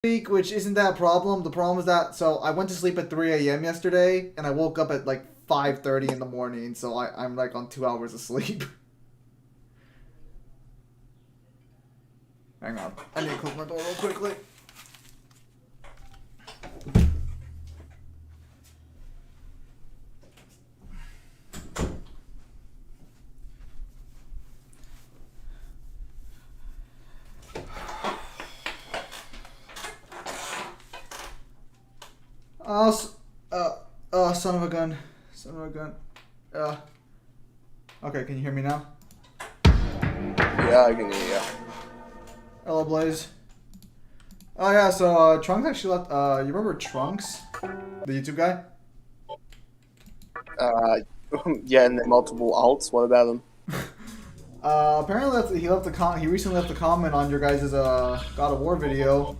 week, which isn't that a problem. The problem is that so I went to sleep at 3 a.m. yesterday, and I woke up at like 5:30 in the morning. So I'm like on 2 hours of sleep. Hang on, I need to close my door real quickly. Oh, son of a gun. Son of a gun. Okay, can you hear me now? Yeah, I can hear you. Hello, Blaze. Oh, yeah, so, Trunks actually left, you remember Trunks? The YouTube guy? Yeah, and then multiple alts. What about them? Apparently he recently left a comment on your guys' God of War video.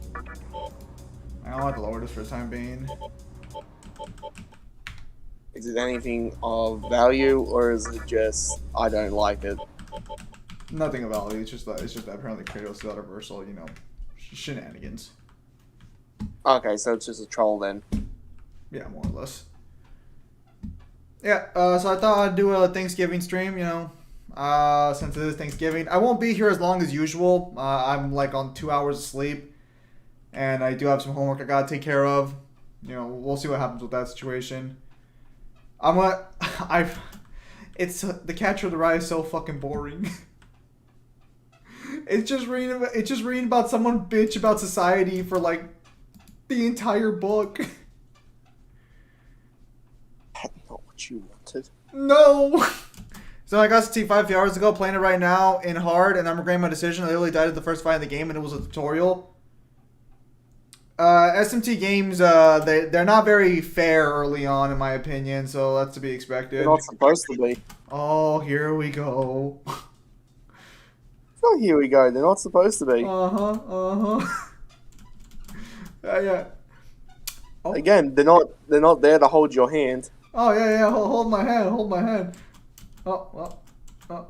I don't have to lower this for the time being. Is it anything of value, or is it just I don't like it? Nothing about it. It's just that apparently Kratos is universal, shenanigans. Okay, so it's just a troll then. Yeah, more or less. Yeah. So I thought I'd do a Thanksgiving stream. Since it is Thanksgiving, I won't be here as long as usual. I'm like on 2 hours of sleep, and I do have some homework I gotta take care of. We'll see what happens with that situation. It's the Catcher in the Rye is so fucking boring. It's just reading about someone bitch about society for like the entire book. That's not what you wanted. No. So I got to see 5 hours ago, playing it right now in hard, and I'm regretting my decision. I literally died at the first fight in the game, and it was a tutorial. SMT games, they're not very fair early on, in my opinion, so that's to be expected. They're not supposed to be. Oh, here we go. Oh, here we go. They're not supposed to be. Yeah. Oh. Again, they're not there to hold your hand. Oh yeah. Hold my hand. Oh,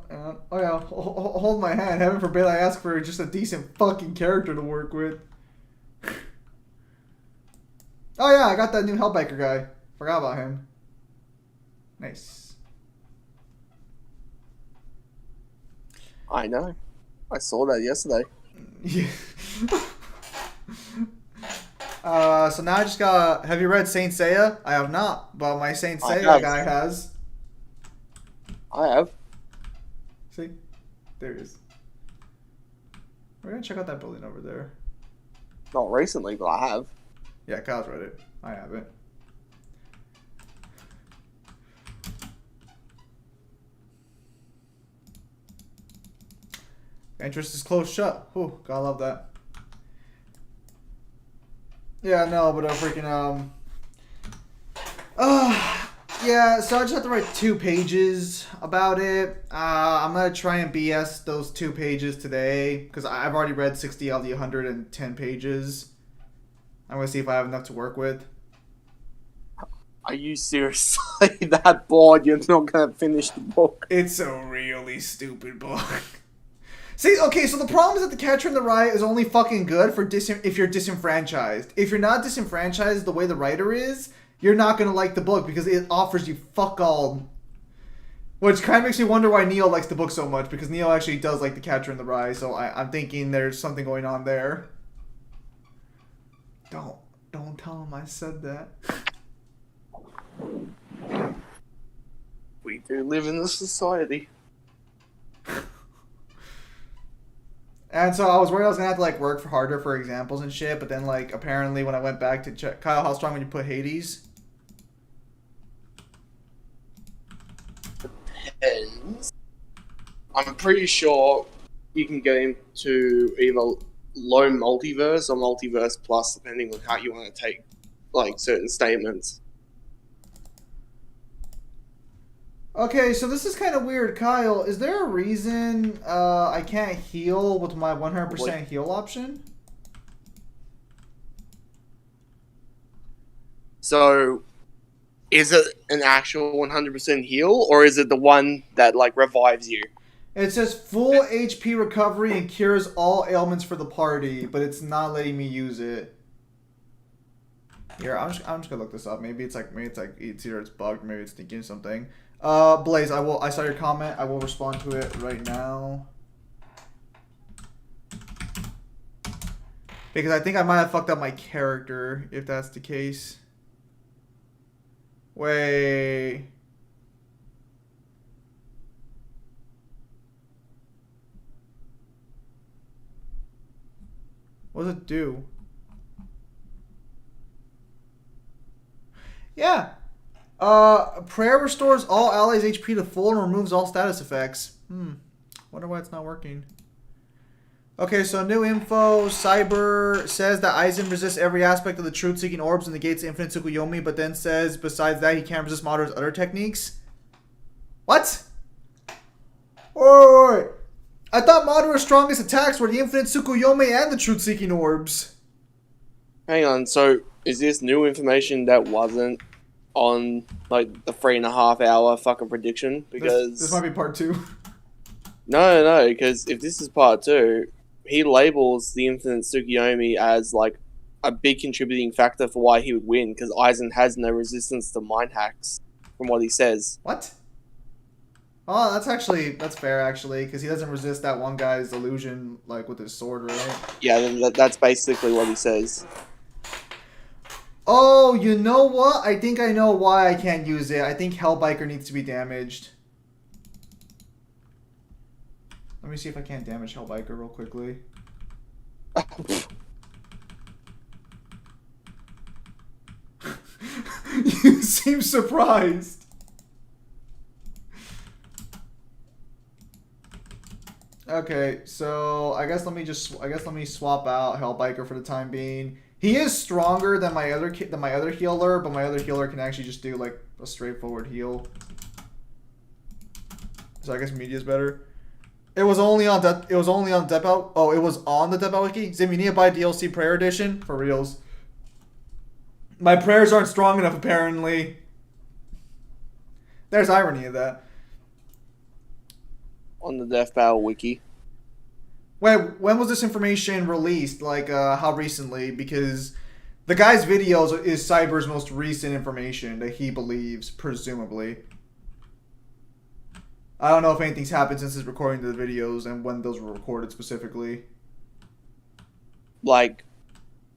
and yeah. Hold my hand. Heaven forbid I ask for just a decent fucking character to work with. Oh yeah, I got that new Hellbiker guy. Forgot about him. Nice. I know. I saw that yesterday. Yeah. So now I just got. Have you read Saint Seiya? I have not, but my Saint Seiya guy has. I have. See, there he is. We're gonna check out that building over there. Not recently, but I have. Yeah, Kyle's read it. I haven't. Interest is closed shut. Whew, gotta love that. Yeah, no, but yeah, so I just have to write 2 pages about it. I'm gonna try and BS those 2 pages today, because I've already read 60 of the 110 pages. I'm gonna see if I have enough to work with. Are you seriously that bored you're not gonna finish the book? It's a really stupid book. See, okay, so the problem is that The Catcher in the Rye is only fucking good for if you're disenfranchised. If you're not disenfranchised the way the writer is, you're not gonna like the book because it offers you fuck all. Which kind of makes me wonder why Neil likes the book so much, because Neil actually does like The Catcher in the Rye, so I'm thinking there's something going on there. Don't tell him I said that. We do live in this society. And so I was worried I was gonna have to like work harder for examples and shit, but then like apparently when I went back to check, Kyle, how strong when you put Hades? Depends. I'm pretty sure you can get into either low multiverse or multiverse plus, depending on how you want to take like certain statements. Okay, so this is kind of weird, Kyle. Is there a reason I can't heal with my 100% heal option? So, is it an actual 100% heal, or is it the one that like revives you? It says full HP recovery and cures all ailments for the party, but it's not letting me use it. Here, I'm just gonna look this up. Maybe it's either it's bugged, maybe it's thinking something. Blaze, I saw your comment. I will respond to it right now. Because I think I might have fucked up my character, if that's the case. Wait. What does it do? Yeah. Prayer restores all allies' HP to full and removes all status effects. Wonder why it's not working. Okay, so new info. Cyber says that Aizen resists every aspect of the truth-seeking orbs and negates infinite Tsukuyomi, but then says besides that he can't resist Madara's other techniques. What? Wait. I thought Madara's strongest attacks were the infinite Tsukuyomi and the truth-seeking orbs. Hang on, so is this new information that wasn't on like the 3.5 hour fucking prediction? Because this might be part 2. No, because if this is part 2, he labels the infinite Tsukuyomi as like a big contributing factor for why he would win, because Aizen has no resistance to mind hacks, from what he says. What? Oh, that's fair actually, because he doesn't resist that one guy's illusion like with his sword, right? Yeah, that's basically what he says. Oh, you know what? I think I know why I can't use it. I think Hellbiker needs to be damaged. Let me see if I can't damage Hellbiker real quickly. You seem surprised. Okay, so I guess let me swap out Hellbiker for the time being. He is stronger than my other healer, but my other healer can actually just do like a straightforward heal. So I guess media is better. It was only on Death Out. Oh, it was on the Death Out Wiki. Zim, you need to buy DLC Prayer Edition for reals. My prayers aren't strong enough, apparently. There's irony in that. On the Death Battle Wiki. Wait, when was this information released? Like, how recently? Because the guy's videos is Cyber's most recent information that he believes, presumably. I don't know if anything's happened since his recording the videos and when those were recorded specifically. Like,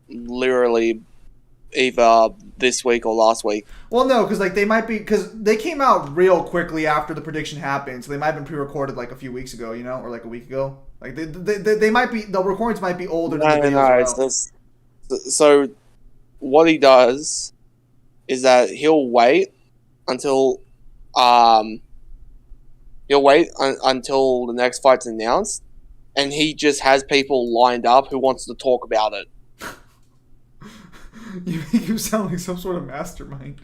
literally, either this week or last week. Well, no, because like because they came out real quickly after the prediction happened, so they might have been pre-recorded like a few weeks ago, you know, or like a week ago. Like they might be, the recordings might be older than the videos. So what he does is that he'll wait until until the next fight's announced, and he just has people lined up who wants to talk about it. You make him sound like some sort of mastermind.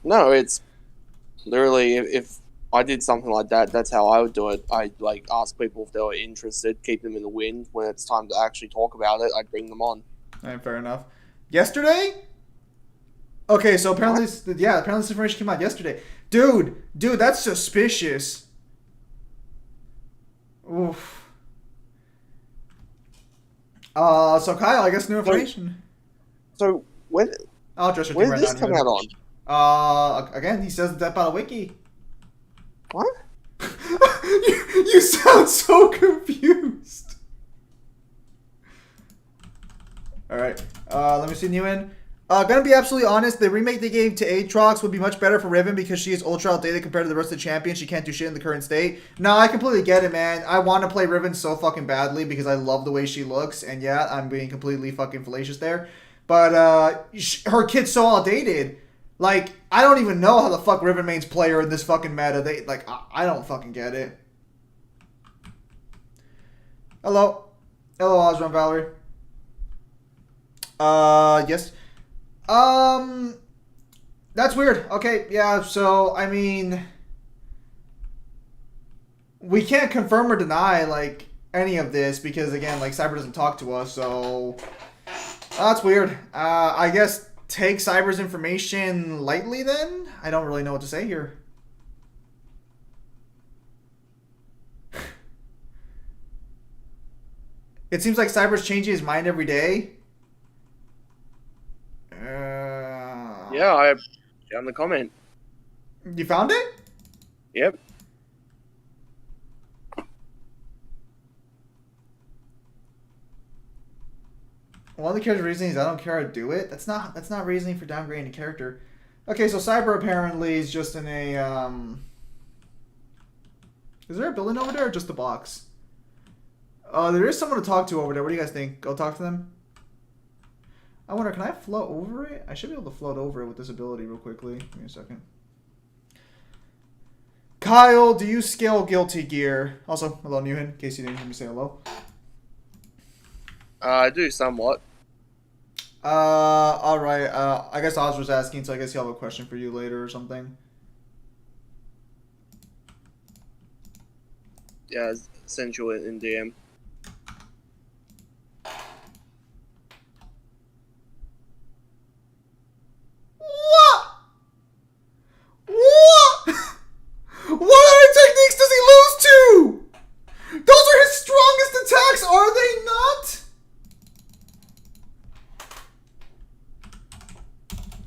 No, it's literally if I did something like that, that's how I would do it. I'd like ask people if they were interested, keep them in the wind. When it's time to actually talk about it, I'd bring them on. Alright, fair enough. Yesterday? Okay, so apparently this information came out yesterday. Dude, that's suspicious. Oof. So Kyle, I guess new information. So when? I'll address your when thing did right this now. come out on? Again, he says that by the wiki. What? you sound so confused. Alright, let me see new in. Gonna be absolutely honest, the remake they gave to Aatrox would be much better for Riven because she is ultra outdated compared to the rest of the champions. She can't do shit in the current state. No, I completely get it, man. I want to play Riven so fucking badly because I love the way she looks, and yeah, I'm being completely fucking fallacious there. But, her kit's so outdated. Like, I don't even know how the fuck Riven mains play her in this fucking meta. I don't fucking get it. Hello. Hello, Osram Valerie. Yes. That's weird. Okay, yeah, so, I mean, we can't confirm or deny, like, any of this because, again, like, Cyber doesn't talk to us, so that's weird. I guess take Cyber's information lightly then? I don't really know what to say here. It seems like Cyber's changing his mind every day. Yeah, I found the comment. You found it? Yep. One of the character's reasoning is I don't care how to do it. That's not reasoning for downgrading a character. Okay, so Cyber apparently is just in a Is there a building over there or just a box? There is someone to talk to over there. What do you guys think? Go talk to them? I wonder, can I float over it? I should be able to float over it with this ability real quickly. Give me a second. Kyle, do you scale Guilty Gear? Also, hello, Newhan, in case you didn't hear me say hello. I do somewhat. Alright. I guess Oz was asking, so I guess he'll have a question for you later or something. Yeah, send you in DM. What? What? What other techniques does he lose to? Those are his strongest attacks, are they not?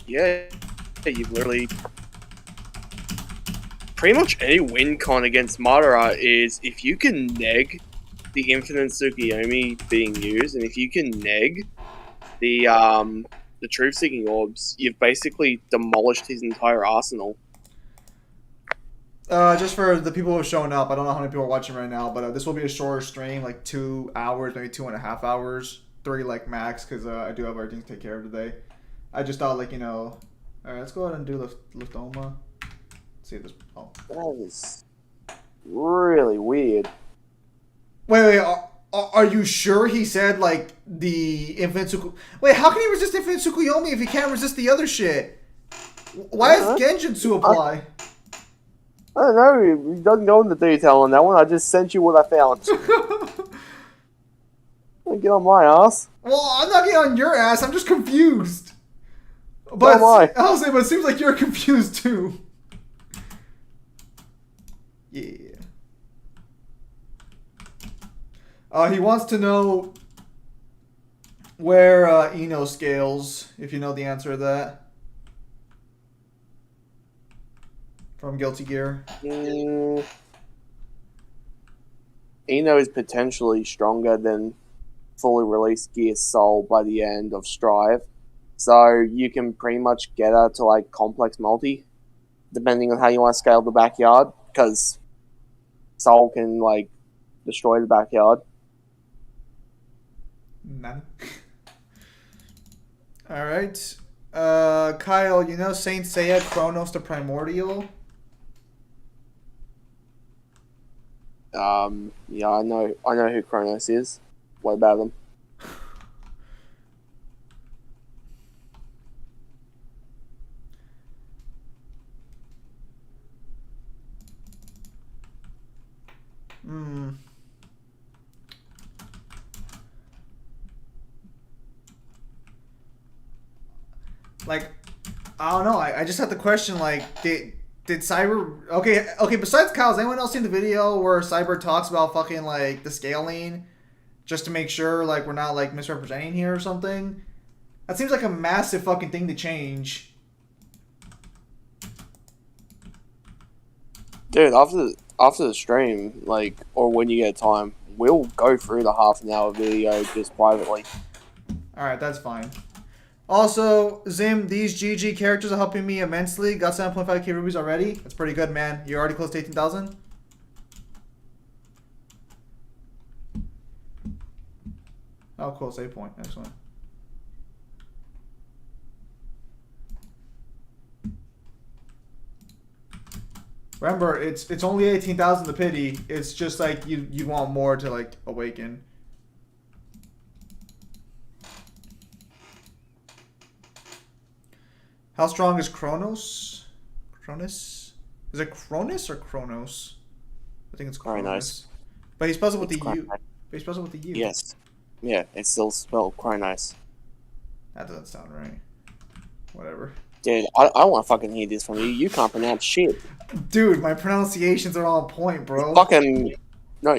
Yeah, you've literally... Pretty much any win con against Madara is if you can neg the Infinite Tsukuyomi being used, and if you can neg the Truth-Seeking Orbs, you've basically demolished his entire arsenal. Just for the people who have shown up, I don't know how many people are watching right now, but this will be a shorter stream, like 2 hours, maybe 2.5 hours, 3 like max, because I do have everything to take care of today. I just thought, like, you know, alright, let's go ahead and do Liftoma. See if this. Oh. That is really weird. Wait. Are you sure he said like the Infinite Tsukuyomi? Wait, how can he resist Infinite Tsukuyomi if he can't resist the other shit? Why does Genjutsu apply? I don't know. He doesn't go into detail on that one. I just sent you what I found. Don't get on my ass. Well, I'm not getting on your ass. I'm just confused. But I'll say, but it seems like you're confused too. Yeah. He wants to know where Ino scales, if you know the answer to that. From Guilty Gear. Ino is potentially stronger than fully released Gear Soul by the end of Strive. So you can pretty much get her to like complex multi, depending on how you want to scale the backyard, because Soul can like destroy the backyard. None. Alright. Kyle, you know Saint Seiya Chronos the Primordial? Yeah, I know who Chronos is. What about him? Like, I don't know. I just had the question, like, did Cyber... Okay, besides Kyle, has anyone else seen the video where Cyber talks about fucking, like, the scaling? Just to make sure, like, we're not, like, misrepresenting here or something? That seems like a massive fucking thing to change. Dude, after the stream, like, or when you get time, we'll go through the half-an-hour video just privately. Alright, that's fine. Also, Zim, these GG characters are helping me immensely. Got 7.5k rubies already. That's pretty good, man. You're already close to 18,000? Oh, cool. Save point. Excellent. Remember, it's only 18,000 the pity. It's just like you want more to like awaken. How strong is Kronos? Cronus? Is it Cronus or Kronos? I think it's Kronos. Nice. But he spells it with the U. But he spells it with the U. Yes. Yeah, it's still spelled Kronos. That doesn't sound right. Whatever. Dude, I want to fucking hear this from you. You can't pronounce shit. Dude, my pronunciations are on point, bro. Fucking... No,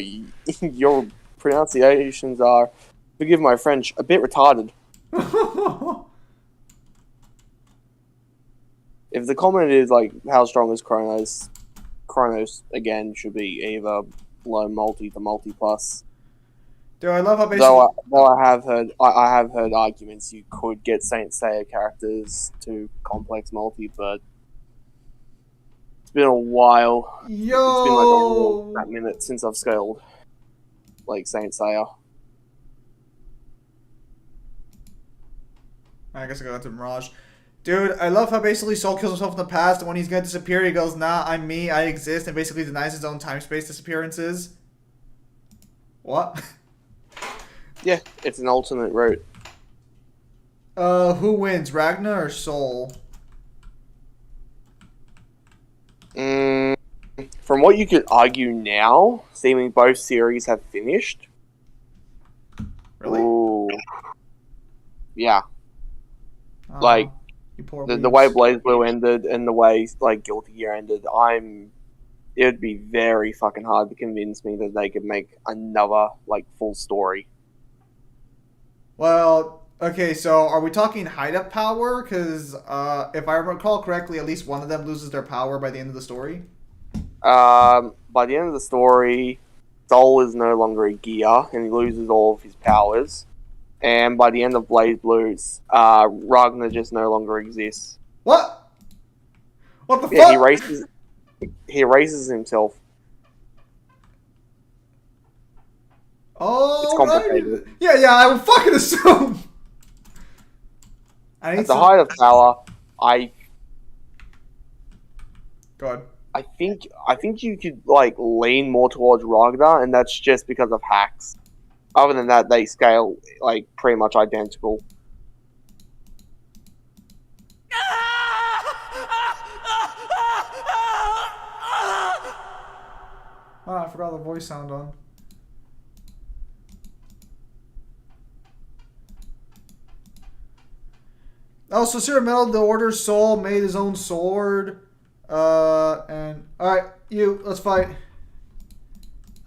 your pronunciations are, forgive my French, a bit retarded. if the comment is like how strong is Kronos, Kronos again should be either low multi to multi plus. Dude, I love how basically. Though I have heard arguments you could get Saint Seiya characters to complex multi, but it's been a while. It's been like a minute since I've scaled like Saint Seiya. I guess I got to Mirage. Dude, I love how basically Soul kills himself in the past, and when he's gonna disappear, he goes, "Nah, I'm me, I exist," and basically denies his own time-space disappearances. What? Yeah, it's an alternate route. Who wins, Ragnar or Soul? From what you could argue now, seeming both series have finished. Really? Ooh. Yeah. Oh, Like, you poor the way Blaze Blue ended and the way, like, Guilty Gear ended, it would be very fucking hard to convince me that they could make another, like, full story. Well, okay, so are we talking hideout power? Because if I recall correctly, at least one of them loses their power by the end of the story. By the end of the story, Soul is no longer a gear and he loses all of his powers. And by the end of Blaze Blues, Ragnar just no longer exists. What? What the Yeah, fuck? he erases himself. Oh, It's complicated. Right. Yeah, I would fucking assume. At the height of power, Go ahead. I think you could like lean more towards Ragnar, and that's just because of hacks. Other than that, they scale like pretty much identical. Oh, I forgot the voice sound on. Oh, so Sierra Metal, the Order Soul made his own sword. And alright, let's fight.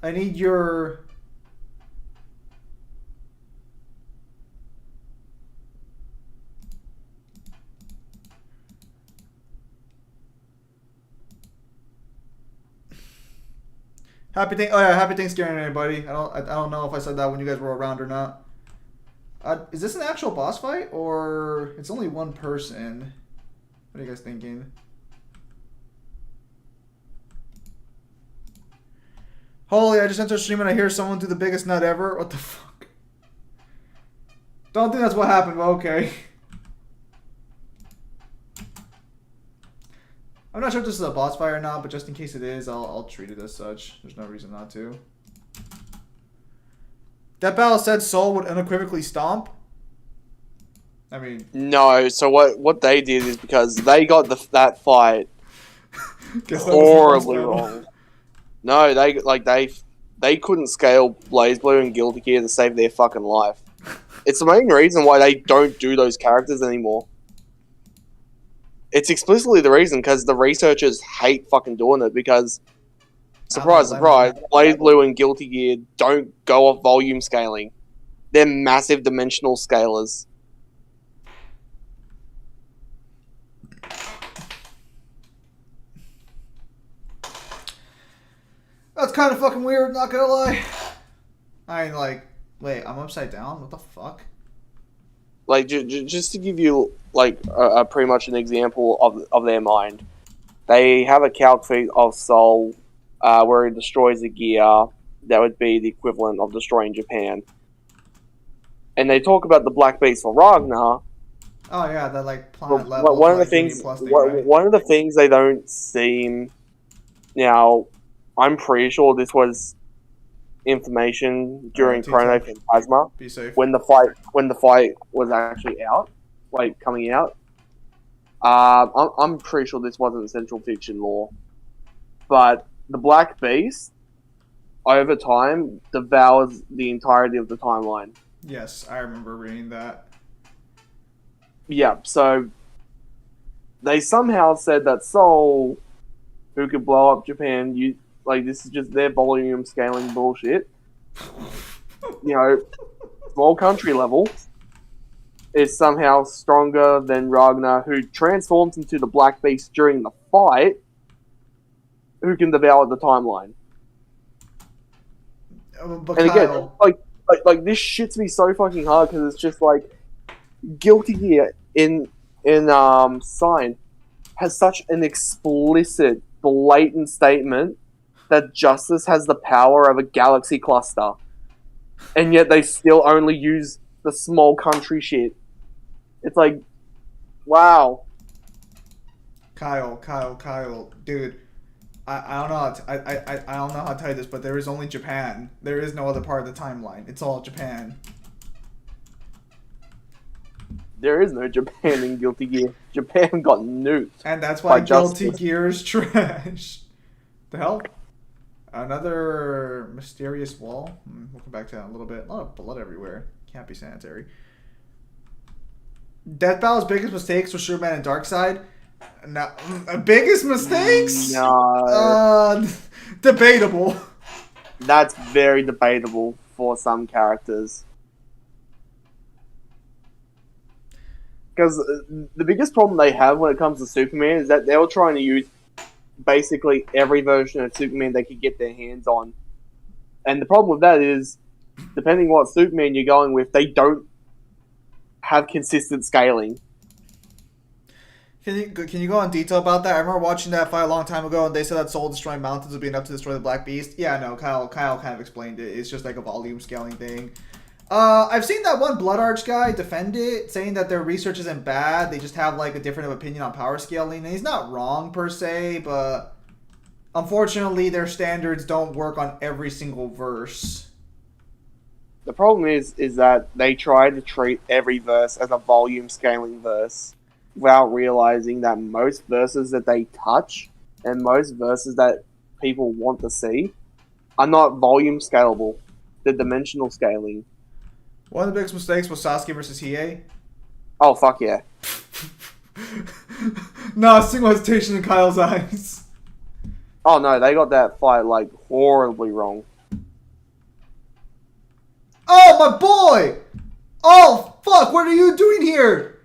I need your. Happy Thanksgiving, everybody. I don't know if I said that when you guys were around or not. Is this an actual boss fight or it's only one person? What are you guys thinking? Holy! I just entered stream and I hear someone do the biggest nut ever. What the fuck? Don't think that's what happened, but okay. I'm not sure if this is a boss fight or not, but just in case it is, I'll treat it as such. There's no reason not to. That battle said Soul would unequivocally stomp. I mean, no. So what they did is because they got that fight horribly wrong. No, they couldn't scale Blaze Blue and Guilty Gear to save their fucking life. It's the main reason why they don't do those characters anymore. It's explicitly the reason because the researchers hate fucking doing it because, surprise, surprise, Blaze Blue and Guilty Gear don't go off volume scaling. They're massive dimensional scalers. That's kind of fucking weird, not gonna lie. I ain't like, wait, I'm upside down? What the fuck? Like, just to give you, like, a pretty much an example of their mind. They have a calc feat of Soul where he destroys a gear that would be the equivalent of destroying Japan. And they talk about the Black Beast for Ragnar. Oh yeah, that like planet level. One of the things, one of the things they don't seem. Now, I'm pretty sure this was information during Chrono Phantasma. Be safe. When the fight was actually out, like coming out. I'm pretty sure this wasn't Central Fiction lore, but the Black Beast over time devours the entirety of the timeline. Yes, I remember reading that. Yeah, so they somehow said that Soul, who could blow up Japan, this is just their volume scaling bullshit. You know, small country level. is somehow stronger than Ragnar, who transforms into the Black Beast during the fight, who can devour the timeline. But And again, Kyle, like this shits me so fucking hard because it's just like Guilty Gear in Sign has such an explicit, blatant statement that justice has the power of a galaxy cluster, and yet they still only use the small country shit. It's like, wow. Kyle, dude. I don't know how to, I don't know how to tell you this, but there is only Japan. There is no other part of the timeline. It's all Japan. There is no Japan in Guilty Gear. Japan got nuked. And that's why by Guilty justice. Gear is trash. The hell? Another mysterious wall. We'll come back to that in a little bit. A lot of blood everywhere. Can't be sanitary. Death Battle's biggest mistakes were Superman and Darkseid. No, biggest mistakes? No. Debatable. That's very debatable for some characters. Because the biggest problem they have when it comes to Superman is that they were trying to use basically every version of Superman they could get their hands on. And the problem with that is, depending what Superman you're going with, they don't have consistent scaling. Can you go in detail about that? I remember watching that fight a long time ago, and they said that soul destroying mountains would be enough to destroy the Black Beast. Yeah, no, Kyle kind of explained it. It's just like a volume scaling thing. I've seen that one Blood Arch guy defend it, saying that their research isn't bad. They just have like a different opinion on power scaling. And he's not wrong per se, but unfortunately, their standards don't work on every single verse. The problem is that they try to treat every verse as a volume scaling verse, without realizing that most verses that they touch and most verses that people want to see are not volume scalable. They're dimensional scaling. One of the biggest mistakes was Sasuke versus Hiei. Oh, fuck yeah. Not a single hesitation in Kyle's eyes. Oh no, they got that fight like horribly wrong. Oh, my boy! Oh, fuck, what are you doing here?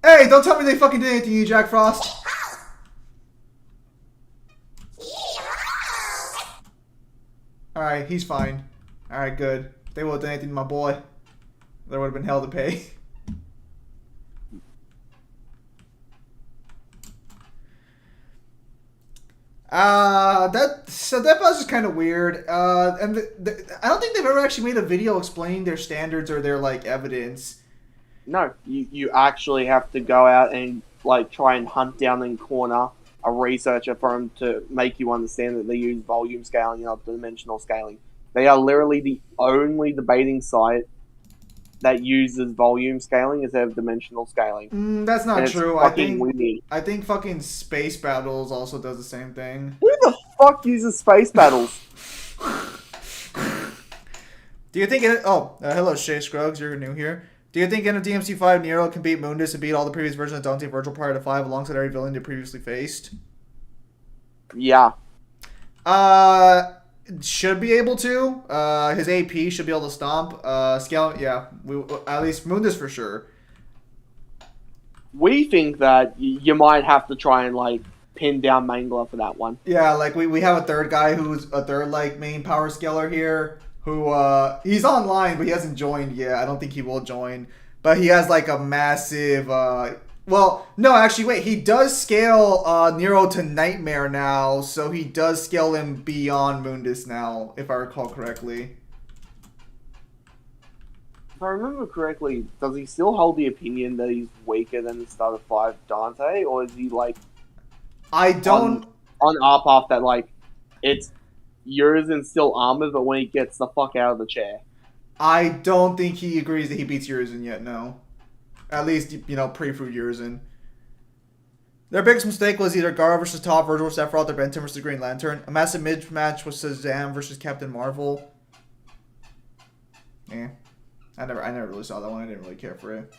Hey, don't tell me they fucking did anything to you, Jack Frost. Alright, he's fine. Alright, good. If they would have done anything to my boy, there would have been hell to pay. That was just kind of weird. And I don't think they've ever actually made a video explaining their standards or their like evidence. No, you actually have to go out and like try and hunt down and corner a researcher for them to make you understand that they use volume scaling, not dimensional scaling. They are literally the only debating site that uses volume scaling instead of dimensional scaling. That's not and true. I think fucking Space Battles also does the same thing. Who the fuck uses Space Battles? Do you think it? Oh, hello, Shay Scruggs. You're new here. Do you think in a DMC5 Nero can beat Mundus and beat all the previous versions of Dante Virgil prior to 5 alongside every villain they previously faced? Yeah. Should be able to. His AP should be able to stomp. Scale, yeah. At least Mundus for sure. We think that you might have to try and like pin down Mangler for that one. Yeah, like we have a third guy who's a third like main power scaler here. Who he's online, but he hasn't joined yet. I don't think he will join. But he has like a massive. Well, no, actually, wait. He does scale Nero to Nightmare now, so he does scale him beyond Mundus now, if I recall correctly. If I remember correctly, does he still hold the opinion that he's weaker than the start of 5 Dante, or is he like? I don't. On our path that like, it's Urizen's still armored, but when he gets the fuck out of the chair. I don't think he agrees that he beats Urizen yet, no. At least, pre-fruit Urizen. Their biggest mistake was either Gara versus Top, Virgil versus Sephiroth, or Benton versus Green Lantern. A massive mid-match was Shazam versus Captain Marvel. Eh. I never really saw that one. I didn't really care for it.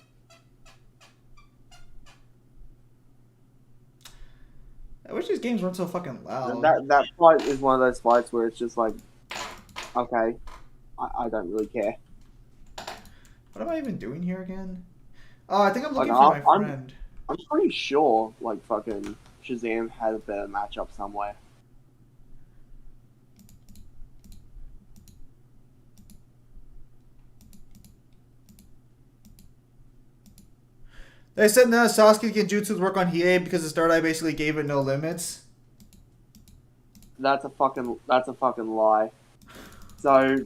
I wish these games weren't so fucking loud. That fight is one of those fights where it's just like, okay, I don't really care. What am I even doing here again? Oh, I think I'm Like looking for my friend. I'm pretty sure like fucking Shazam had a better matchup somewhere. They said no, Sasuke Genjutsu would work on Hiei because the Third Eye basically gave it no limits. That's a fucking lie. So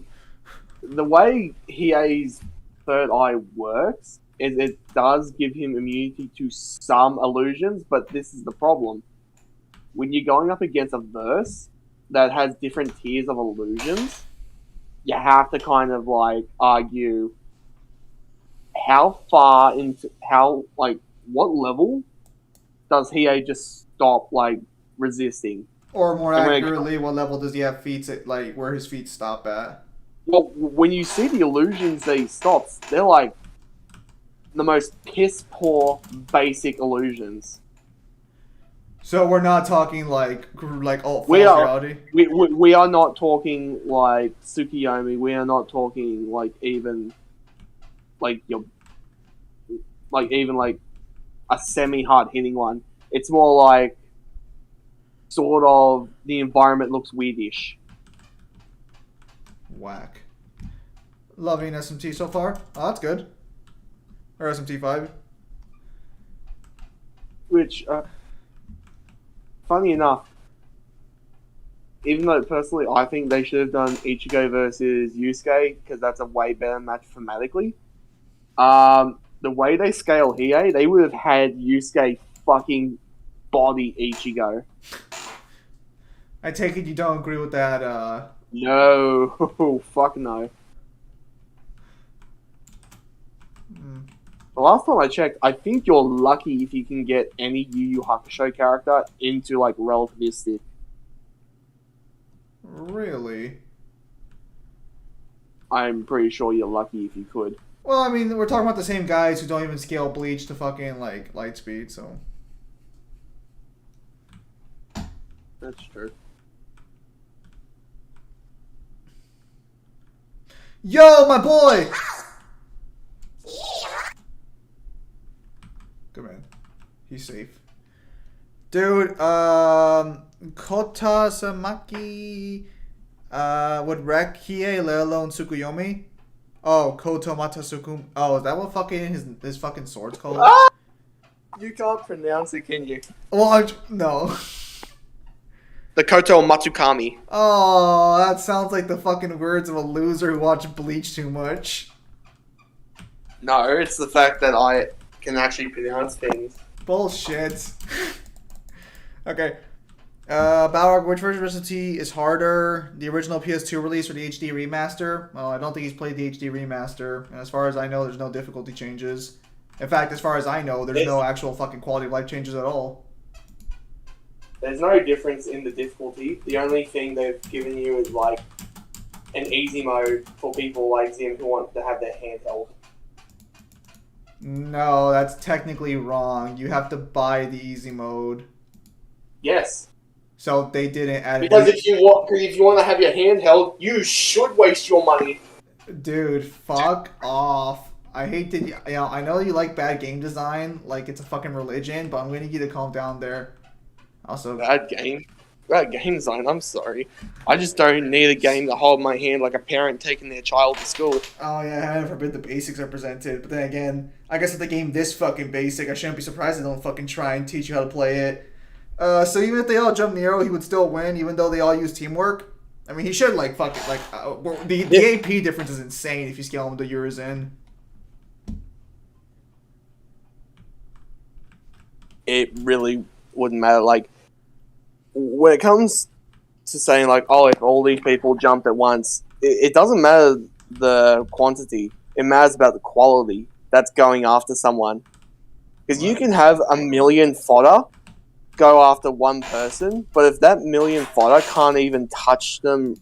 the way Hiei's third eye works is it does give him immunity to some illusions, but this is the problem. When you're going up against a verse that has different tiers of illusions, you have to kind of like argue how far into how like what level does Hiei just stop like resisting? Or more And when accurately, what level does he have feet at, like where his feet stop at? well, when you see the illusions that he stops, they're like the most piss poor basic illusions. So we're not talking like alt We false are reality. we are not talking like Tsukiyomi. We are not talking like even like your like even like a semi hard hitting one. It's more like sort of the environment looks weirdish. Whack. Loving SMT so far. Oh, that's good. Or SMT 5. Which, funny enough, even though personally I think they should have done Ichigo versus Yusuke because that's a way better match thematically. The way they scale Hiei, they would have had Yusuke fucking body Ichigo. I take it you don't agree with that, No, fuck no. mm. The last time I checked, I think you're lucky if you can get any Yu Yu Hakusho character into like relativistic. Really? I'm pretty sure you're lucky if you could. Well, I mean, we're talking about the same guys who don't even scale Bleach to fucking, like, light speed, so... That's true. Yo, my boy! Good man. He's safe. Dude, Kota Samaki would wreck Hiei, let alone Tsukuyomi. Oh, Koto Matasukum. Oh, is that what fucking his fucking sword's called? Ah! You can't pronounce it, can you? Well, no. The Koto Matsukami. Oh, that sounds like the fucking words of a loser who watched Bleach too much. No, it's the fact that I can actually pronounce things. Bullshit. Okay. Balrog, which version of SMT is harder? The original PS2 release or the HD remaster? Well, I don't think he's played the HD remaster. And as far as I know, there's no difficulty changes. In fact, as far as I know, there's no actual fucking quality of life changes at all. There's no difference in the difficulty. The only thing they've given you is like an easy mode for people like Zim who want to have their handheld. No, that's technically wrong. You have to buy the easy mode. Yes. So they didn't add because if you want to have your handheld, you should waste your money. Dude, fuck off. I hate to, I know you like bad game design, like it's a fucking religion, but I'm gonna need you to calm down there. Also, bad game design. I'm sorry. I just don't need a game to hold my hand like a parent taking their child to school. Oh yeah, heaven forbid the basics are presented. But then again, I guess if the game this fucking basic, I shouldn't be surprised they don't fucking try and teach you how to play it. So even if they all jump Nero, he would still win, even though they all use teamwork. I mean, he should like fucking like the AP difference is insane if you scale him to Urizen. It really wouldn't matter. Like when it comes to saying like, oh, if all these people jumped at once, it doesn't matter the quantity. It matters about the quality that's going after someone. Because you can have a million fodder go after one person, but if that million fodder can't even touch them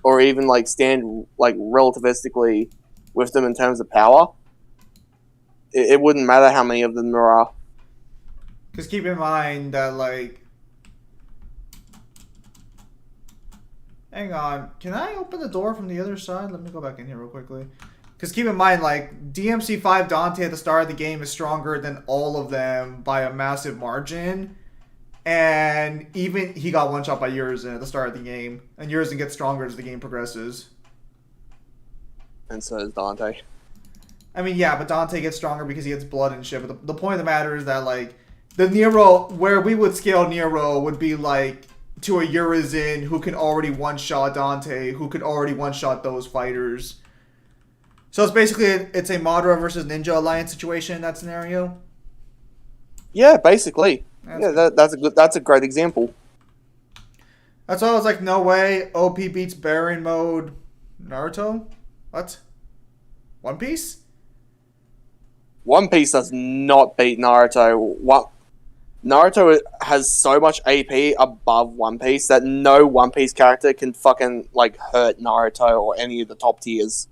or even like stand like relativistically with them in terms of power, it wouldn't matter how many of them there are. Because keep in mind that like, hang on, can I open the door from the other side? Let me go back in here real quickly. Because keep in mind, like, DMC5 Dante at the start of the game is stronger than all of them by a massive margin. And even he got one shot by Urizen at the start of the game. And Urizen gets stronger as the game progresses. And so does Dante. I mean, yeah, but Dante gets stronger because he gets blood and shit. But the point of the matter is that, like, the Nero, where we would scale Nero would be, like, to a Urizen who can already one-shot Dante, who could already one-shot those fighters. So it's basically, it's a Madara versus Ninja Alliance situation in that scenario? Yeah, basically. That's a great example. That's why I was like, no way, OP beats Baron mode Naruto? What? One Piece? One Piece does not beat Naruto. Naruto has so much AP above One Piece that no One Piece character can fucking, like, hurt Naruto or any of the top tiers.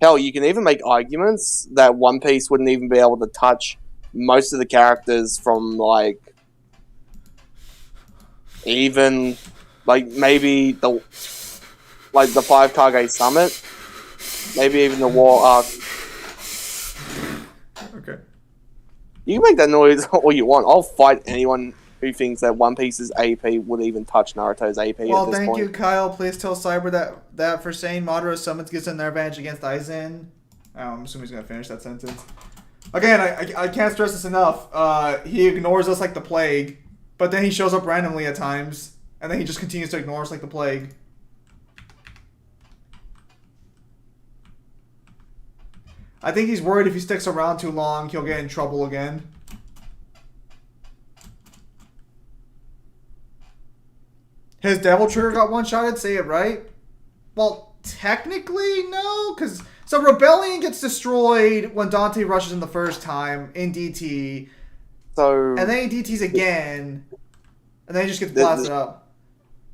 Hell, you can even make arguments that One Piece wouldn't even be able to touch most of the characters from, like, even, like, maybe the 5 Kage Summit. Maybe even the War Arc. Okay. You can make that noise all you want. I'll fight anyone who thinks that One Piece's AP would even touch Naruto's AP at this point. Well, thank you, Kyle. Please tell Cyber that for saying Madara summons gives him their advantage against Aizen. I'm assuming he's going to finish that sentence. Again, I can't stress this enough. He ignores us like the plague, but then he shows up randomly at times, and then he just continues to ignore us like the plague. I think he's worried if he sticks around too long, he'll get in trouble again. His Devil Trigger got one-shotted, say it right? Well, technically, no, because... So Rebellion gets destroyed when Dante rushes in the first time in DT. So... And then he DTs again, and then he just gets blasted up.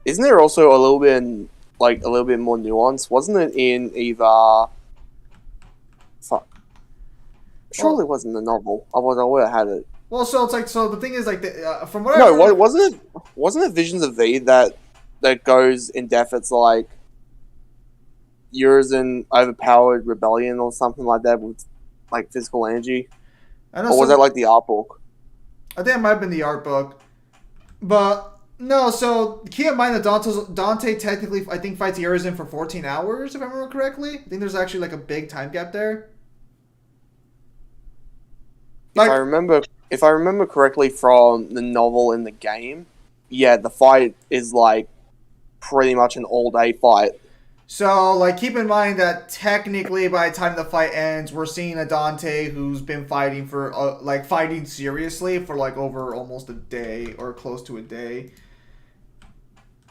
Isn't there also a little bit more nuance? Wasn't it in either... Fuck. Surely it wasn't the novel. I would have had it. Well, so it's like, so the thing is, like, from what I heard... No, wasn't it Visions of V that goes in depth? It's like Urizen overpowered Rebellion or something like that with, like, physical energy? Or was that, like, the art book? I think it might have been the art book. But, no, so keep in mind that Dante technically, I think, fights Urizen for 14 hours, if I remember correctly. I think there's actually, like, a big time gap there. Like, if I remember correctly from the novel in the game, yeah, the fight is, like, pretty much an all-day fight. So, like, keep in mind that technically by the time the fight ends, we're seeing a Dante who's been fighting for, fighting seriously for, like, over almost a day or close to a day.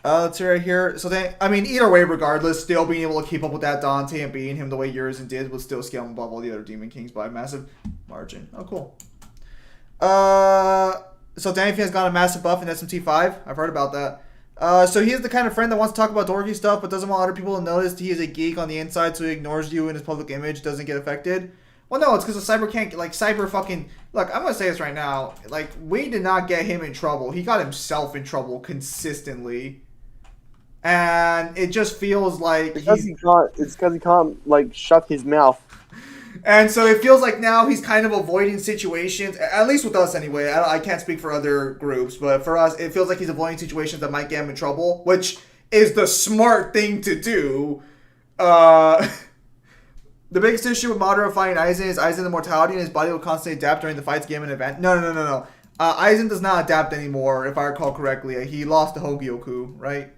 Let's see right here. So then, I mean, either way, regardless, still being able to keep up with that Dante and beating him the way Urizen did would still scale him above all the other Demon Kings by a massive margin. Oh, cool. So Danfian's got a massive buff in SMT5. I've heard about that. So he is the kind of friend that wants to talk about dorky stuff, but doesn't want other people to notice he is a geek on the inside, so he ignores you and his public image doesn't get affected. Well, no, it's because the Cyber can't, like, Cyber fucking... Look, I'm going to say this right now. Like, we did not get him in trouble. He got himself in trouble consistently. And it just feels like it's because he can't, like, shut his mouth. And so it feels like now he's kind of avoiding situations, at least with us anyway. I can't speak for other groups, but for us, it feels like he's avoiding situations that might get him in trouble, which is the smart thing to do. The biggest issue with Madara fighting Aizen is Aizen's immortality, and his body will constantly adapt during the fights, game, and event. No. Aizen does not adapt anymore, if I recall correctly. He lost the Hogyoku, right?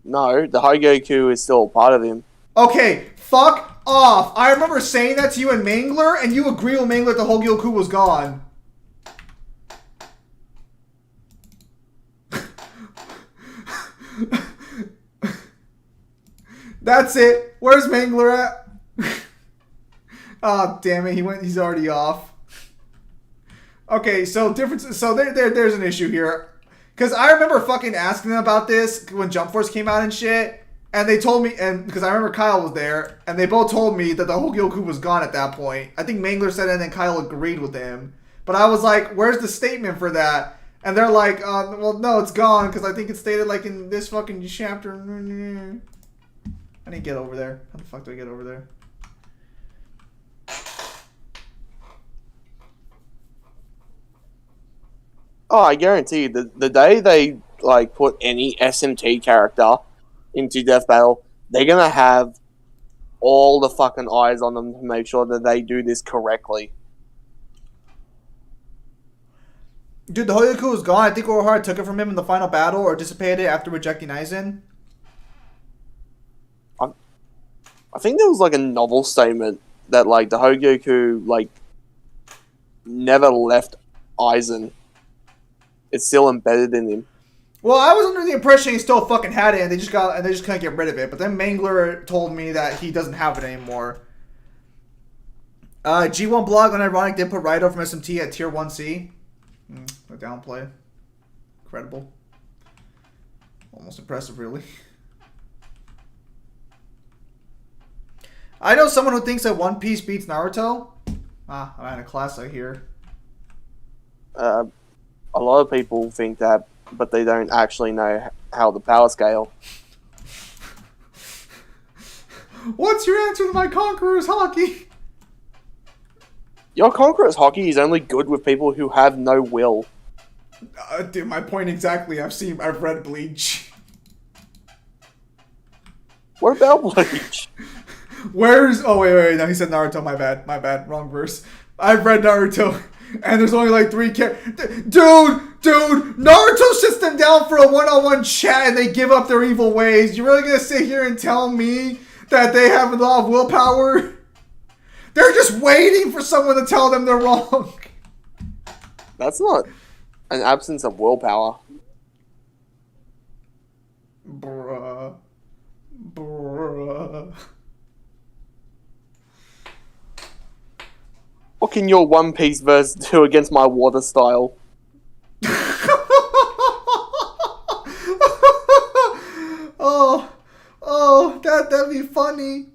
No, the Hogyoku is still part of him. Okay, fuck off. I remember saying that to you in Mangler, and you agree with Mangler that the Hogyoku was gone. That's it. Where's Mangler at? Oh, damn it. He's already off. Okay, so there's an issue here. Because I remember fucking asking them about this when Jump Force came out and shit. And they told me, and because I remember Kyle was there, and they both told me that the Hogyoku was gone at that point. I think Mangler said it, and then Kyle agreed with him. But I was like, where's the statement for that? And they're like, well, no, it's gone, because I think it's stated, like, in this fucking chapter. I didn't get over there. How the fuck do I get over there? Oh, I guarantee you, the day they like put any SMT character into Death Battle, they're gonna have all the fucking eyes on them to make sure that they do this correctly. Dude, the Hoyoku was gone. I think Orohara took it from him in the final battle or dissipated after rejecting Aizen. I think there was like a novel statement that like the Hogyoku like never left Aizen. It's still embedded in him. Well, I was under the impression he still fucking had it, and they just couldn't get rid of it. But then Mangler told me that he doesn't have it anymore. G1 blog unironic did put Raito from SMT at tier 1C. A downplay. Incredible. Almost impressive, really. I know someone who thinks that One Piece beats Naruto. I'm in a class I hear. A lot of people think that, but they don't actually know how the power scale. What's your answer to my Conqueror's hockey? Your Conqueror's hockey is only good with people who have no will. Dude, my point exactly. I've read Bleach. What about Bleach? Oh wait, no, he said Naruto, my bad, wrong verse. I've read Naruto, and there's only like 3 characters. Dude, Naruto sits them down for a one-on-one chat and they give up their evil ways. You really gonna sit here and tell me that they have a lot of willpower? They're just waiting for someone to tell them they're wrong. That's not an absence of willpower. Bruh. What can your One Piece verse do against my water style? That'd be funny.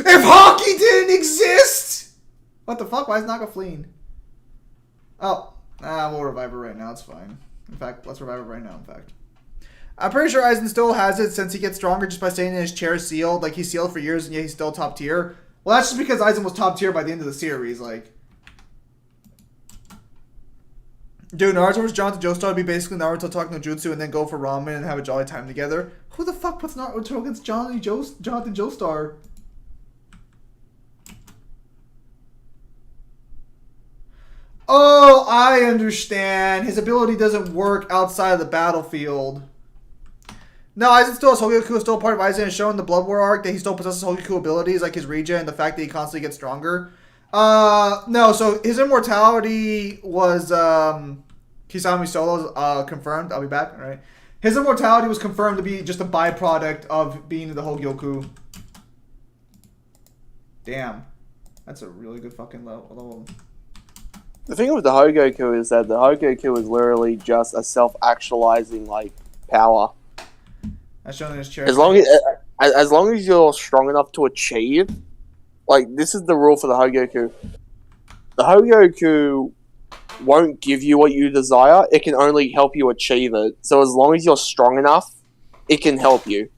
If hockey didn't exist! What the fuck? Why is Naga fleeing? Oh. We'll revive her right now. It's fine. In fact, let's revive her right now, in fact. I'm pretty sure Aizen still has it since he gets stronger just by staying in his chair sealed. Like, he's sealed for years and yet he's still top tier. Well, that's just because Aizen was top tier by the end of the series, like. Dude, Naruto vs. Jonathan Joestar would be basically Naruto talking to Jutsu and then go for ramen and have a jolly time together. Who the fuck puts Naruto against Jonathan Joestar? Oh, I understand. His ability doesn't work outside of the battlefield. No, Aizen still has Hogyoku, is still a part of Aizen, and shown in the Blood War arc that he still possesses Hogyoku abilities like his regen and the fact that he constantly gets stronger. No, so his immortality was Kisame Solo's confirmed. I'll be back, alright. His immortality was confirmed to be just a byproduct of being the Hogyoku. Damn. That's a really good fucking level. The thing with the Hogyoku is that the Hogyoku is literally just a self-actualizing, like, power. As shown in his chair. As long as you're strong enough to achieve, like, this is the rule for the Hogyoku. The Hogyoku won't give you what you desire, it can only help you achieve it. So as long as you're strong enough, it can help you.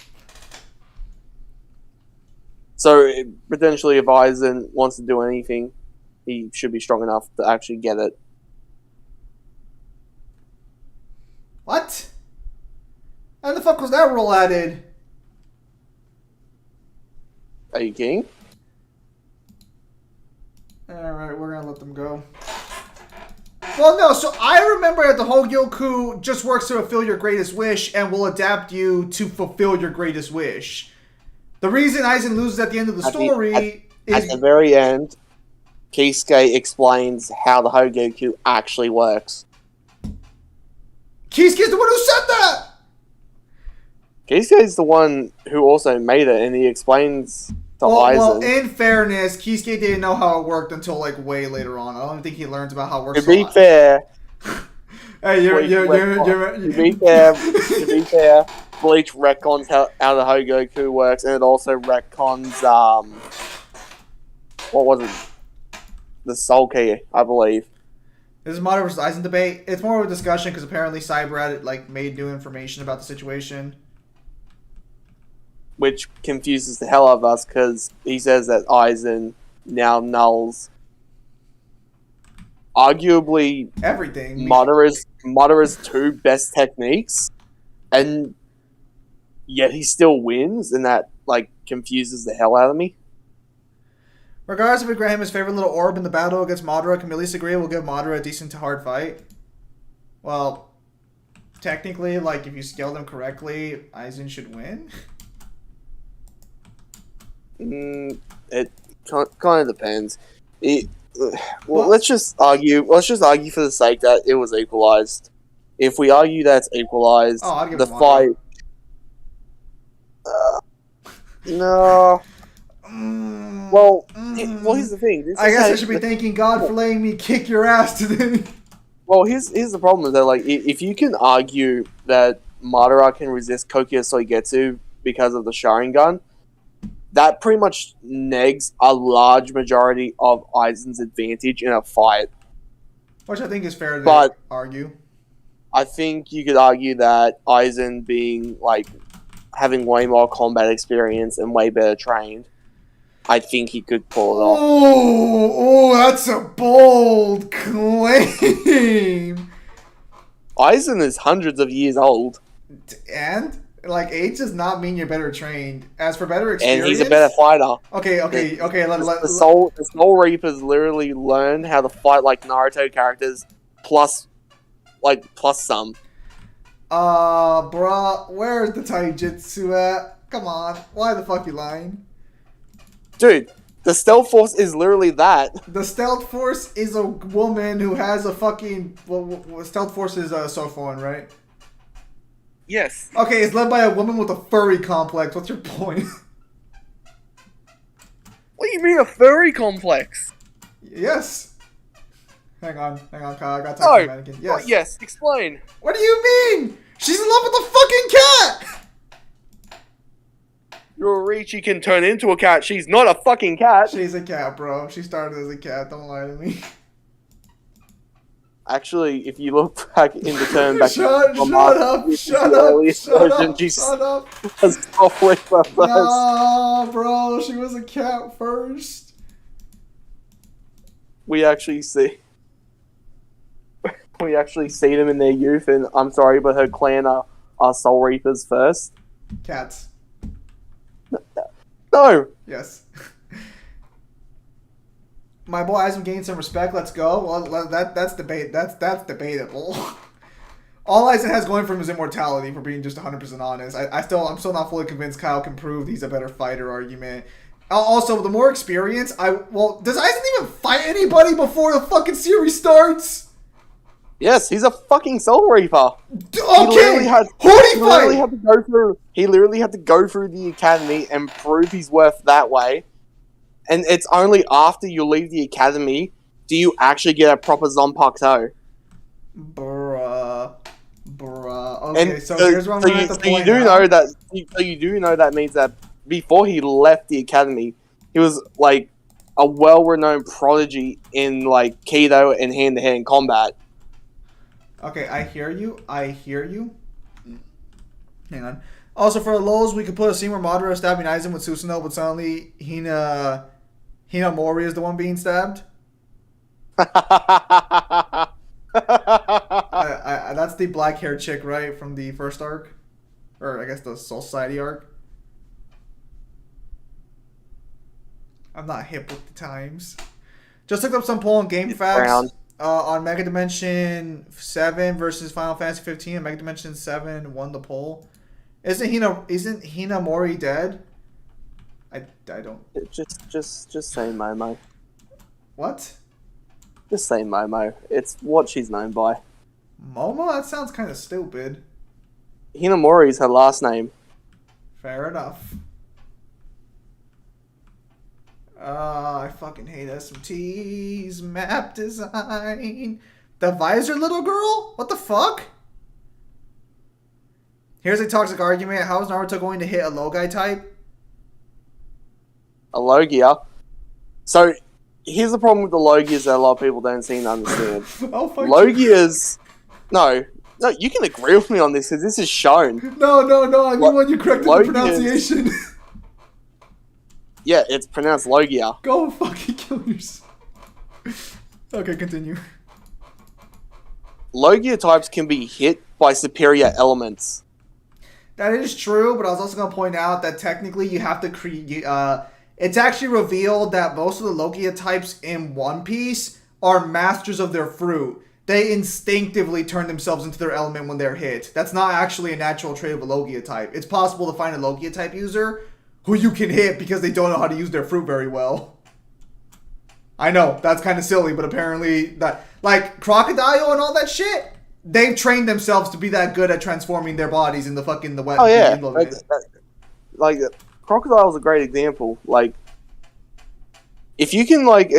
So, potentially, if Aizen wants to do anything, he should be strong enough to actually get it. What? How the fuck was that rule added? Are you kidding? Alright, we're gonna let them go. Well, no, so I remember that the Hogyoku just works to fulfill your greatest wish and will adapt you to fulfill your greatest wish. The reason Aizen loses at the end of the story is... At the very end, Kisuke explains how the Hogyoku actually works. Kisuke's the one who said that! Kisuke's the one who also made it, and he explains to Aizen. Well, in fairness, Kisuke didn't know how it worked until, like, way later on. I don't think he learns about how it works. To be fair... Hey, to be fair, Bleach retcons how the Hogyoku works, and it also retcons, what was it? The Soul Key, I believe. This is Madara versus Aizen debate. It's more of a discussion because apparently Cyber like made new information about the situation. Which confuses the hell out of us because he says that Aizen now nulls arguably everything. Madara's Madara's two best techniques, and yet he still wins, and that like confuses the hell out of me. Regardless if we grant him his favorite little orb in the battle against Madara, can we at least agree we'll give Madara a decent to hard fight? Well, technically, like, if you scale them correctly, Aizen should win. It kind of depends. Let's just argue. Let's just argue for the sake that it was equalized. If we argue that's equalized, I'll give the it to fight. No. Well, here's the thing. I guess I should be thanking God for letting me kick your ass today. Well, here's the problem is that, like, if you can argue that Madara can resist Kokia Soigetsu because of the Sharingan, that pretty much negs a large majority of Aizen's advantage in a fight. Which I think is fair to argue. I think you could argue that Aizen being, like, having way more combat experience and way better trained, I think he could pull it off. Oh, that's a bold claim. Aizen is hundreds of years old. And, like, age does not mean you're better trained. As for better experience... And he's a better fighter. Okay. The Soul Reapers literally learn how to fight like Naruto characters, plus some. Bruh, where's the taijutsu at? Come on, why the fuck you lying? Dude, the Stealth Force is literally that. The Stealth Force is a woman who has a fucking... Well, Stealth Force is a Sophoin, right? Yes. Okay, it's led by a woman with a furry complex. What's your point? What do you mean a furry complex? Yes. Hang on, Kyle. I got time for mannequin. Yes. Yes, explain. What do you mean? She's in love with a fucking cat! Yoriichi can turn into a cat. She's not a fucking cat. She's a cat, bro. She started as a cat. Don't lie to me. Actually, if you look back in the turn back... Shut up. Nah, bro. She was a cat first. We actually see them in their youth, and I'm sorry, but her clan are Soul Reapers first. Cats. No. Yes. My boy Aizen gained some respect. Let's go. Well, that's debatable. All Aizen has going for him is immortality. For being just 100% honest, I'm still not fully convinced Kyle can prove he's a better fighter argument. Also, the more experience, does Aizen even fight anybody before the fucking series starts? Yes, he's a fucking Soul Reaper. Okay, he literally had to go through the academy and prove his worth that way. And it's only after you leave the academy do you actually get a proper Zanpakuto. Bruh. Okay, And so here's what I'm going to have to point out. You do know that means that before he left the academy, he was like a well-renowned prodigy in like Kido and hand-to-hand combat. Okay, I hear you. Hang on. Also, for the lows, we could put a scene where Madara is stabbing Aizen with Susanoo, but suddenly Hinamori is the one being stabbed. That's the black-haired chick, right, from the first arc? Or, I guess, the Soul Society arc. I'm not hip with the times. Just looked up some poll and game facts. On Mega Dimension 7 versus Final Fantasy 15, and Mega Dimension 7 won the poll. Isn't Hinamori dead? I don't. Just say Momo. What? Just say Momo. It's what she's known by. Momo? That sounds kind of stupid. Hinamori is her last name. Fair enough. I fucking hate SMT's map design. The visor little girl? What the fuck? Here's a toxic argument. How is Naruto going to hit a Logai type? A Logia? So, here's the problem with the Logias that a lot of people don't seem to understand. Logias... No, you can agree with me on this because this is shown. No. I mean when you corrected the pronunciation. Yeah, it's pronounced Logia. Go fucking kill yourself. Okay, continue. Logia types can be hit by superior elements. That is true, but I was also going to point out that technically you have to create. It's actually revealed that most of the Logia types in One Piece are masters of their fruit. They instinctively turn themselves into their element when they're hit. That's not actually a natural trait of a Logia type. It's possible to find a Logia type user who you can hit because they don't know how to use their fruit very well. I know, that's kind of silly, but apparently that, like Crocodile and all that shit, they've trained themselves to be that good at transforming their bodies in the wet. Oh yeah, like Crocodile's a great example. Like, if you can like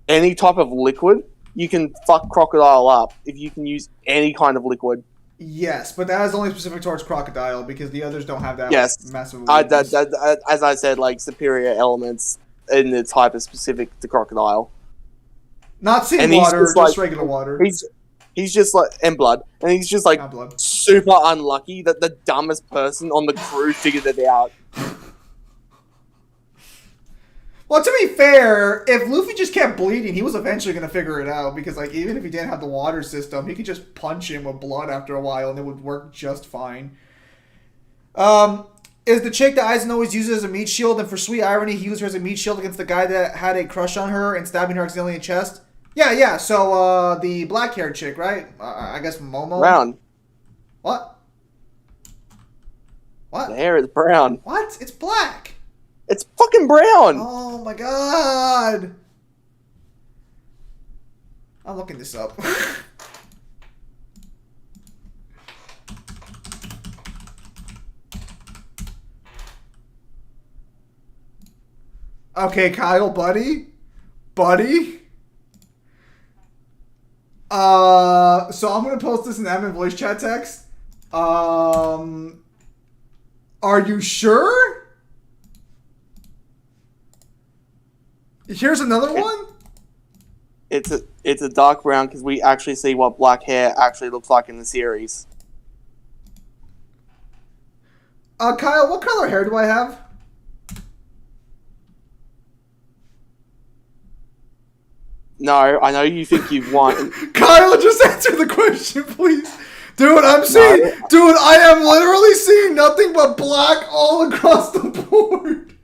any type of liquid, you can fuck Crocodile up if you can use any kind of liquid. Yes, but that is only specific towards Crocodile because the others don't have that massive. As I said, like superior elements in the type is specific to Crocodile. Not seawater, just regular water. He's just like, and blood, and he's just like super unlucky that the dumbest person on the crew figured it out. Well, to be fair, if Luffy just kept bleeding, he was eventually going to figure it out because, like, even if he didn't have the water system, he could just punch him with blood after a while and it would work just fine. Is the chick that Aizen always uses as a meat shield, and for sweet irony, he used her as a meat shield against the guy that had a crush on her and stabbing her accidentally in the chest? Yeah, so, the black-haired chick, right? I guess Momo? Brown. What? The hair is brown. What? It's black! It's fucking brown! Oh my god! I'm looking this up. Okay, Kyle, buddy? So I'm gonna post this in the admin voice chat text. Are you sure? Here's another one. It's a dark brown because we actually see what black hair actually looks like in the series. Kyle, what color hair do I have? No, I know you think you've won. Kyle, just answer the question, please. Dude, I am literally seeing nothing but black all across the board.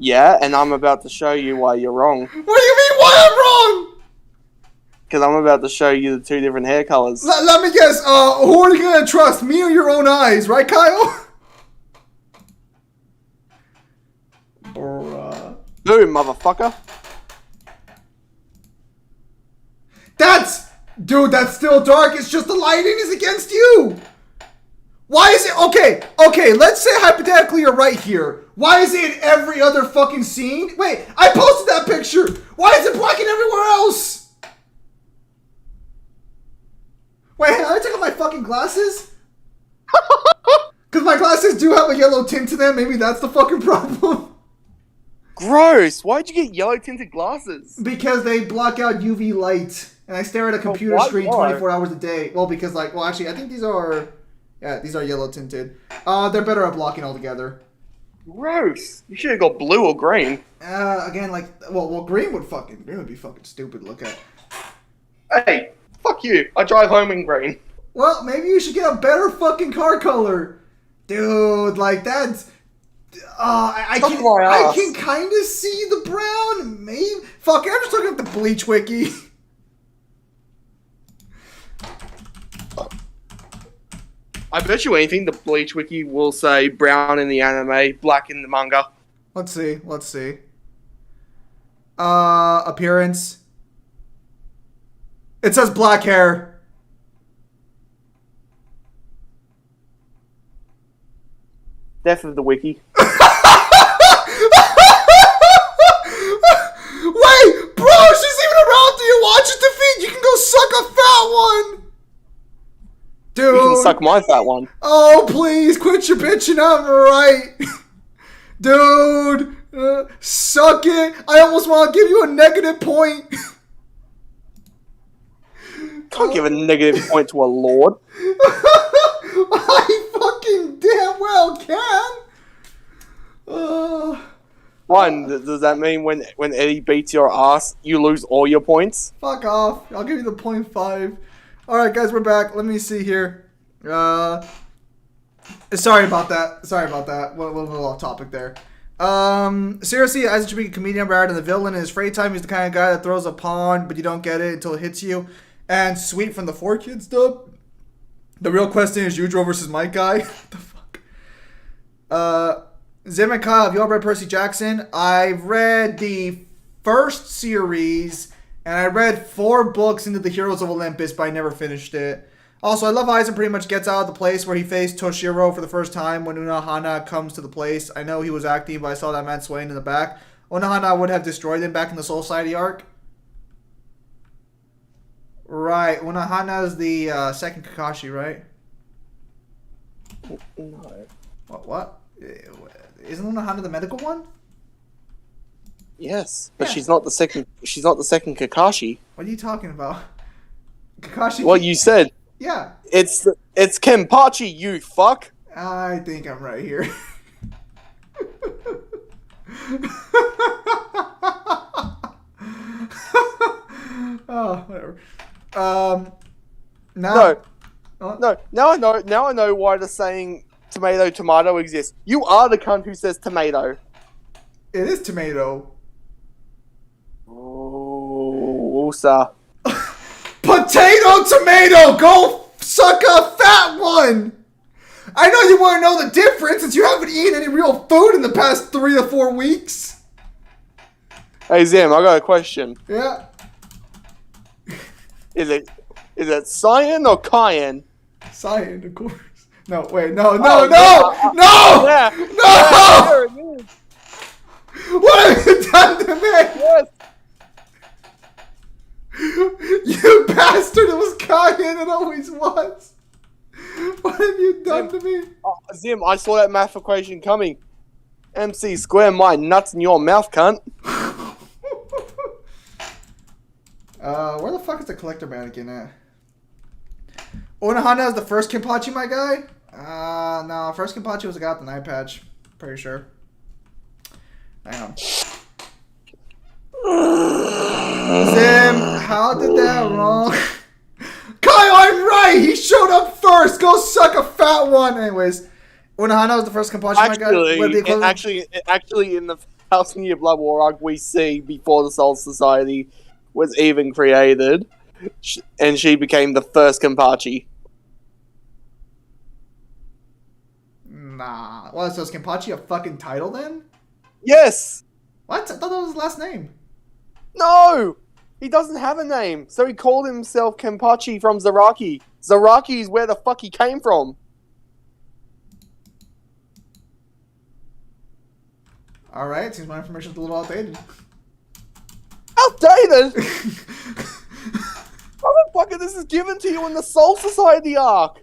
Yeah, and I'm about to show you why you're wrong. What do you mean why I'm wrong? Because I'm about to show you the two different hair colors. Let me guess, who are you gonna trust, me or your own eyes, right, Kyle? Bruh. Boom, motherfucker. Dude, that's still dark. It's just the lighting is against you. Why is it... Okay, let's say hypothetically you're right here. Why is it in every other fucking scene? Wait, I posted that picture. Why is it black in everywhere else? Wait, I take off my fucking glasses? Because my glasses do have a yellow tint to them. Maybe that's the fucking problem. Gross. Why'd you get yellow tinted glasses? Because they block out UV light. And I stare at a computer screen 24 hours a day. Well, because actually, I think these are yellow tinted. They're better at blocking altogether. Gross. You should have got blue or green. Again, green would be fucking stupid to look at. Hey, fuck you. I drive home in green. Well, maybe you should get a better fucking car color. Dude, like that's... I can kind of see the brown. Maybe... Fuck it, I'm just looking at the Bleach Wiki. I bet you anything the Bleach Wiki will say brown in the anime, black in the manga. Let's see. Appearance. It says black hair. Death of the wiki. Wait, bro, she's even around. Do you watch it defeat? You can go suck a fat one. Dude. You can suck my fat one. Oh, please, quit your bitching. I'm right. Dude, suck it. I almost want to give you a negative point. Can't give a negative point to a lord. I fucking damn well can. One, does that mean when Eddie beats your ass, you lose all your points? Fuck off. I'll give you the 0.5. All right, guys, we're back. Let me see here. Sorry about that. We're a little off topic there. Seriously, Aizen should be a comedian rather than the villain. In his free time, he's the kind of guy that throws a pawn, but you don't get it until it hits you. And Sweet from the 4Kids dub. The real question is Yujiro versus Mike guy. What the fuck? Zim and Kyle, have you all read Percy Jackson? I've read the first series, and I read 4 books into the Heroes of Olympus, but I never finished it. Also, I love Aizen pretty much gets out of the place where he faced Toshiro for the first time when Unohana comes to the place. I know he was acting, but I saw that man swaying in the back. Unohana would have destroyed him back in the Soul Society arc. Right, Unohana is the second Kakashi, right? No. What? Isn't Unohana the medical one? Yes, but Yeah. she's not the second. She's not the second Kakashi. What are you talking about? Kakashi. Well, you said Yeah. it's Kenpachi. You fuck. I think I'm right here. Oh, whatever. Now. No. Now I know why the saying tomato exists. You are the cunt who says tomato. It is tomato. Oh, sir. Potato, tomato, go suck a fat one. I know you want to know the difference since you haven't eaten any real food in the past 3 to 4 weeks. Hey Zim, I got a question. Yeah. Is it cyan or cayenne? Cyan, of course. No, wait, no. Yeah. No! There it is. What have you done to me? Yes. You bastard! It was cayenne. It always was. What have you done to me? Zim, I saw that math equation coming. MC square my nuts in your mouth, cunt. Where the fuck is the collector mannequin at? Unohana is the first Kenpachi, my guy? No, first Kenpachi was the guy with the eye patch. Pretty sure. Hang on. Zim, how did that wrong? Kyle, I'm right! He showed up first! Go suck a fat one! Anyways, Unohana was the first Kenpachi, my guy. Actually, in the 1,000-Year Blood War arc, we see before the Soul Society was even created, and she became the first Kenpachi. Nah. What, so is Kenpachi a fucking title then? Yes! What? I thought that was his last name. No! He doesn't have a name, so he called himself Kenpachi from Zaraki. Zaraki is where the fuck he came from. Alright, seems my information's a little outdated. Outdated? Motherfucker, this is given to you in the Soul Society arc.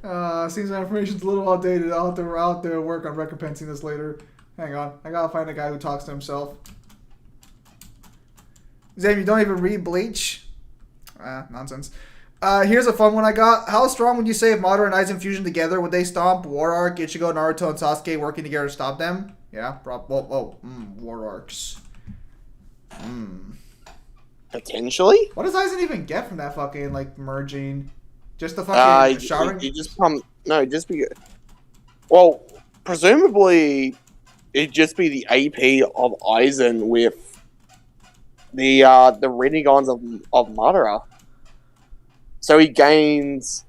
Seems my information's a little outdated. I'll have to work on recompensing this later. Hang on. I gotta find a guy who talks to himself. Zam, you don't even read Bleach? Nonsense. Here's a fun one I got. How strong would you say if Madara and Aizen fusion together? Would they stomp War Arc, Ichigo, Naruto, and Sasuke working together to stop them? Yeah, War Arcs. Potentially? What does Aizen even get from that fucking, like, merging? Just the fucking showering? You just come... No, just be... Well, presumably, it'd just be the AP of Aizen with the Renegons of Madara. So he gains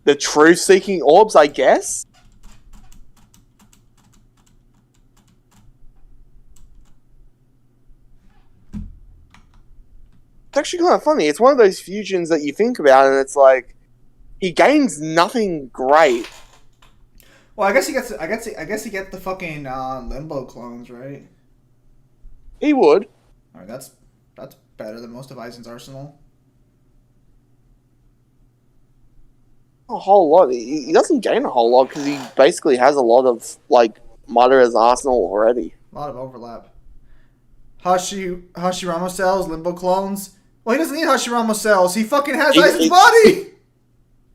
the truth-seeking orbs, I guess? It's actually kind of funny. It's one of those fusions that you think about, and it's like he gains nothing great. Well, I guess he gets the fucking Limbo clones, right? He would. Alright, that's better than most of Aizen's arsenal. A whole lot. He doesn't gain a whole lot because he basically has a lot of like Madara's arsenal already. A lot of overlap. Hashirama cells, Limbo clones. Well, he doesn't need Hashirama cells. He fucking has Aizen's body!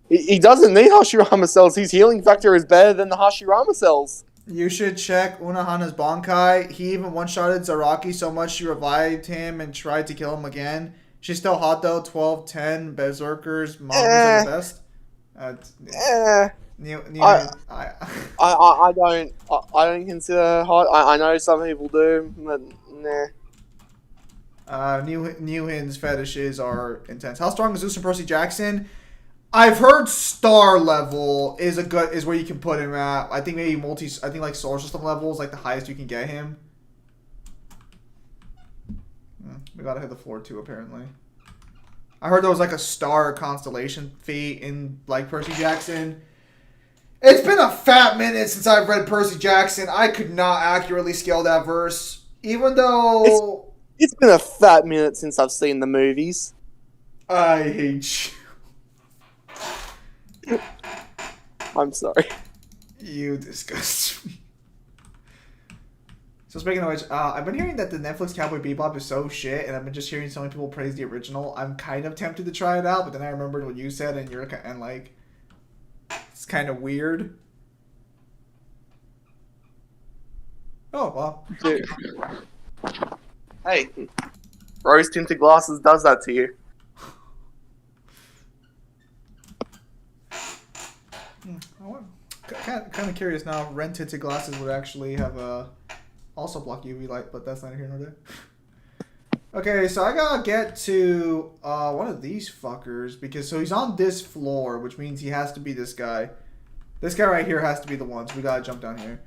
He doesn't need Hashirama cells. His healing factor is better than the Hashirama cells. You should check Unohana's Bankai. He even one-shotted Zaraki so much she revived him and tried to kill him again. She's still hot though. 12, 10, berserkers, mommies are the best. I don't consider her hot. I know some people do, but nah. Newhin's fetishes are intense. How strong is Zeus and Percy Jackson? I've heard star level is where you can put him at. I think maybe I think like solar system level is like the highest you can get him. We gotta hit the floor too, apparently. I heard there was like a star constellation feat in like Percy Jackson. It's been a fat minute since I've read Percy Jackson. I could not accurately scale that verse, even though it's been a fat minute since I've seen the movies. I hate you. I'm sorry. You disgust me. So speaking of which, I've been hearing that the Netflix Cowboy Bebop is so shit, and I've been just hearing so many people praise the original. I'm kind of tempted to try it out, but then I remembered what you said, and like, it's kind of weird. Oh well. Dude. Hey, rose tinted glasses does that to you. Kind of curious now. Red tinted glasses would actually have a. Also block UV light, but that's not here nor there. Okay, so I gotta get to one of these fuckers because he's on this floor, which means he has to be this guy. This guy right here has to be the one, so we gotta jump down here.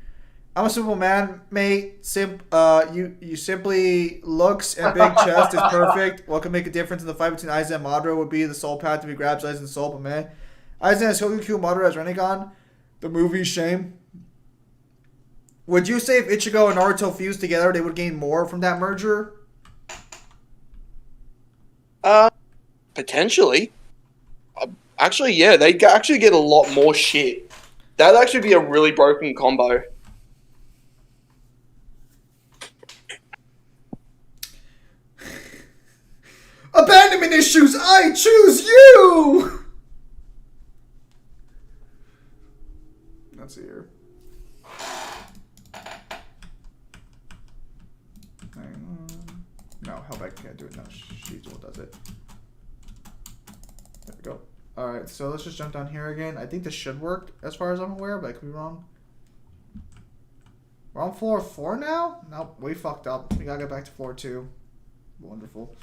I'm a simple man, mate. You simply looks and big chest is perfect. What can make a difference in the fight between Aizen and Madara would be the soul path to be grabs Aizen's soul, but man, Aizen has Hokuku, Madara as Rinnegan. The movie shame. Would you say if Ichigo and Naruto fused together, they would gain more from that merger? Potentially. Actually, yeah, they actually get a lot more shit. That'd actually be a really broken combo. Abandonment issues, I choose you! Let's see here. No, Hellback can't do it. No, she's the one who does it. There we go. Alright, so let's just jump down here again. I think this should work as far as I'm aware, but I could be wrong. We're on floor 4 now? Nope, we fucked up. We gotta get back to floor 2. Wonderful.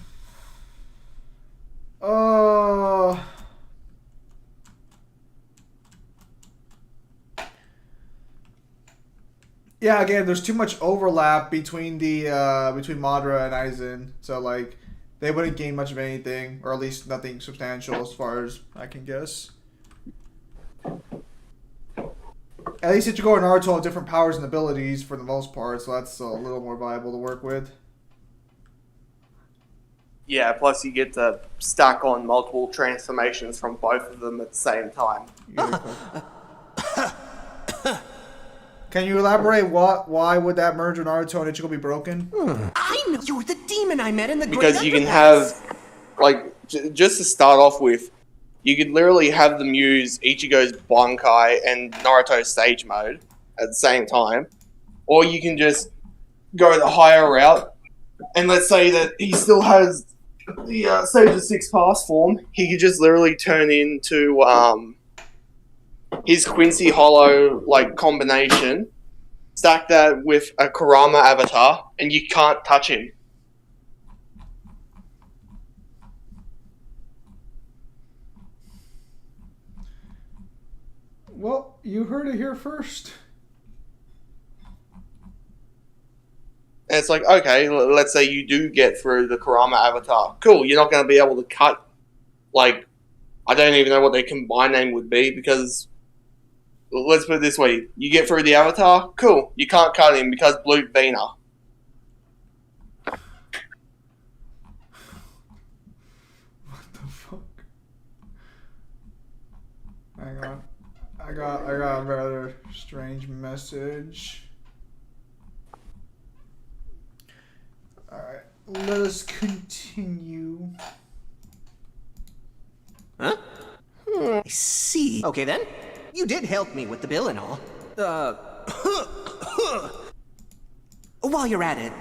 Yeah, again, there's too much overlap between between Madara and Aizen, so like they wouldn't gain much of anything, or at least nothing substantial as far as I can guess. At least Ichigo and Naruto have different powers and abilities for the most part, so that's a little more viable to work with. Yeah, plus you get to stack on multiple transformations from both of them at the same time. Can you elaborate why would that merger Naruto and Ichigo be broken? I know you're the demon I met in the because you can have, like, just to start off with, you could literally have them use Ichigo's Bankai and Naruto's Sage Mode at the same time, or you can just go the higher route, and let's say that he still has the Sage of Six Pass form, he could just literally turn into his Quincy Hollow like combination, stack that with a Kurama avatar, and you can't touch him. Well, you heard it here first. And it's like, okay, let's say you do get through the Kurama avatar. Cool, you're not going to be able to cut, like, I don't even know what their combined name would be, because, let's put it this way, you get through the avatar, cool, you can't cut him because Blue Vena. What the fuck? Hang on. I got a rather strange message. Alright, let us continue. Huh? I see. Okay then. You did help me with the bill and all. While you're at it,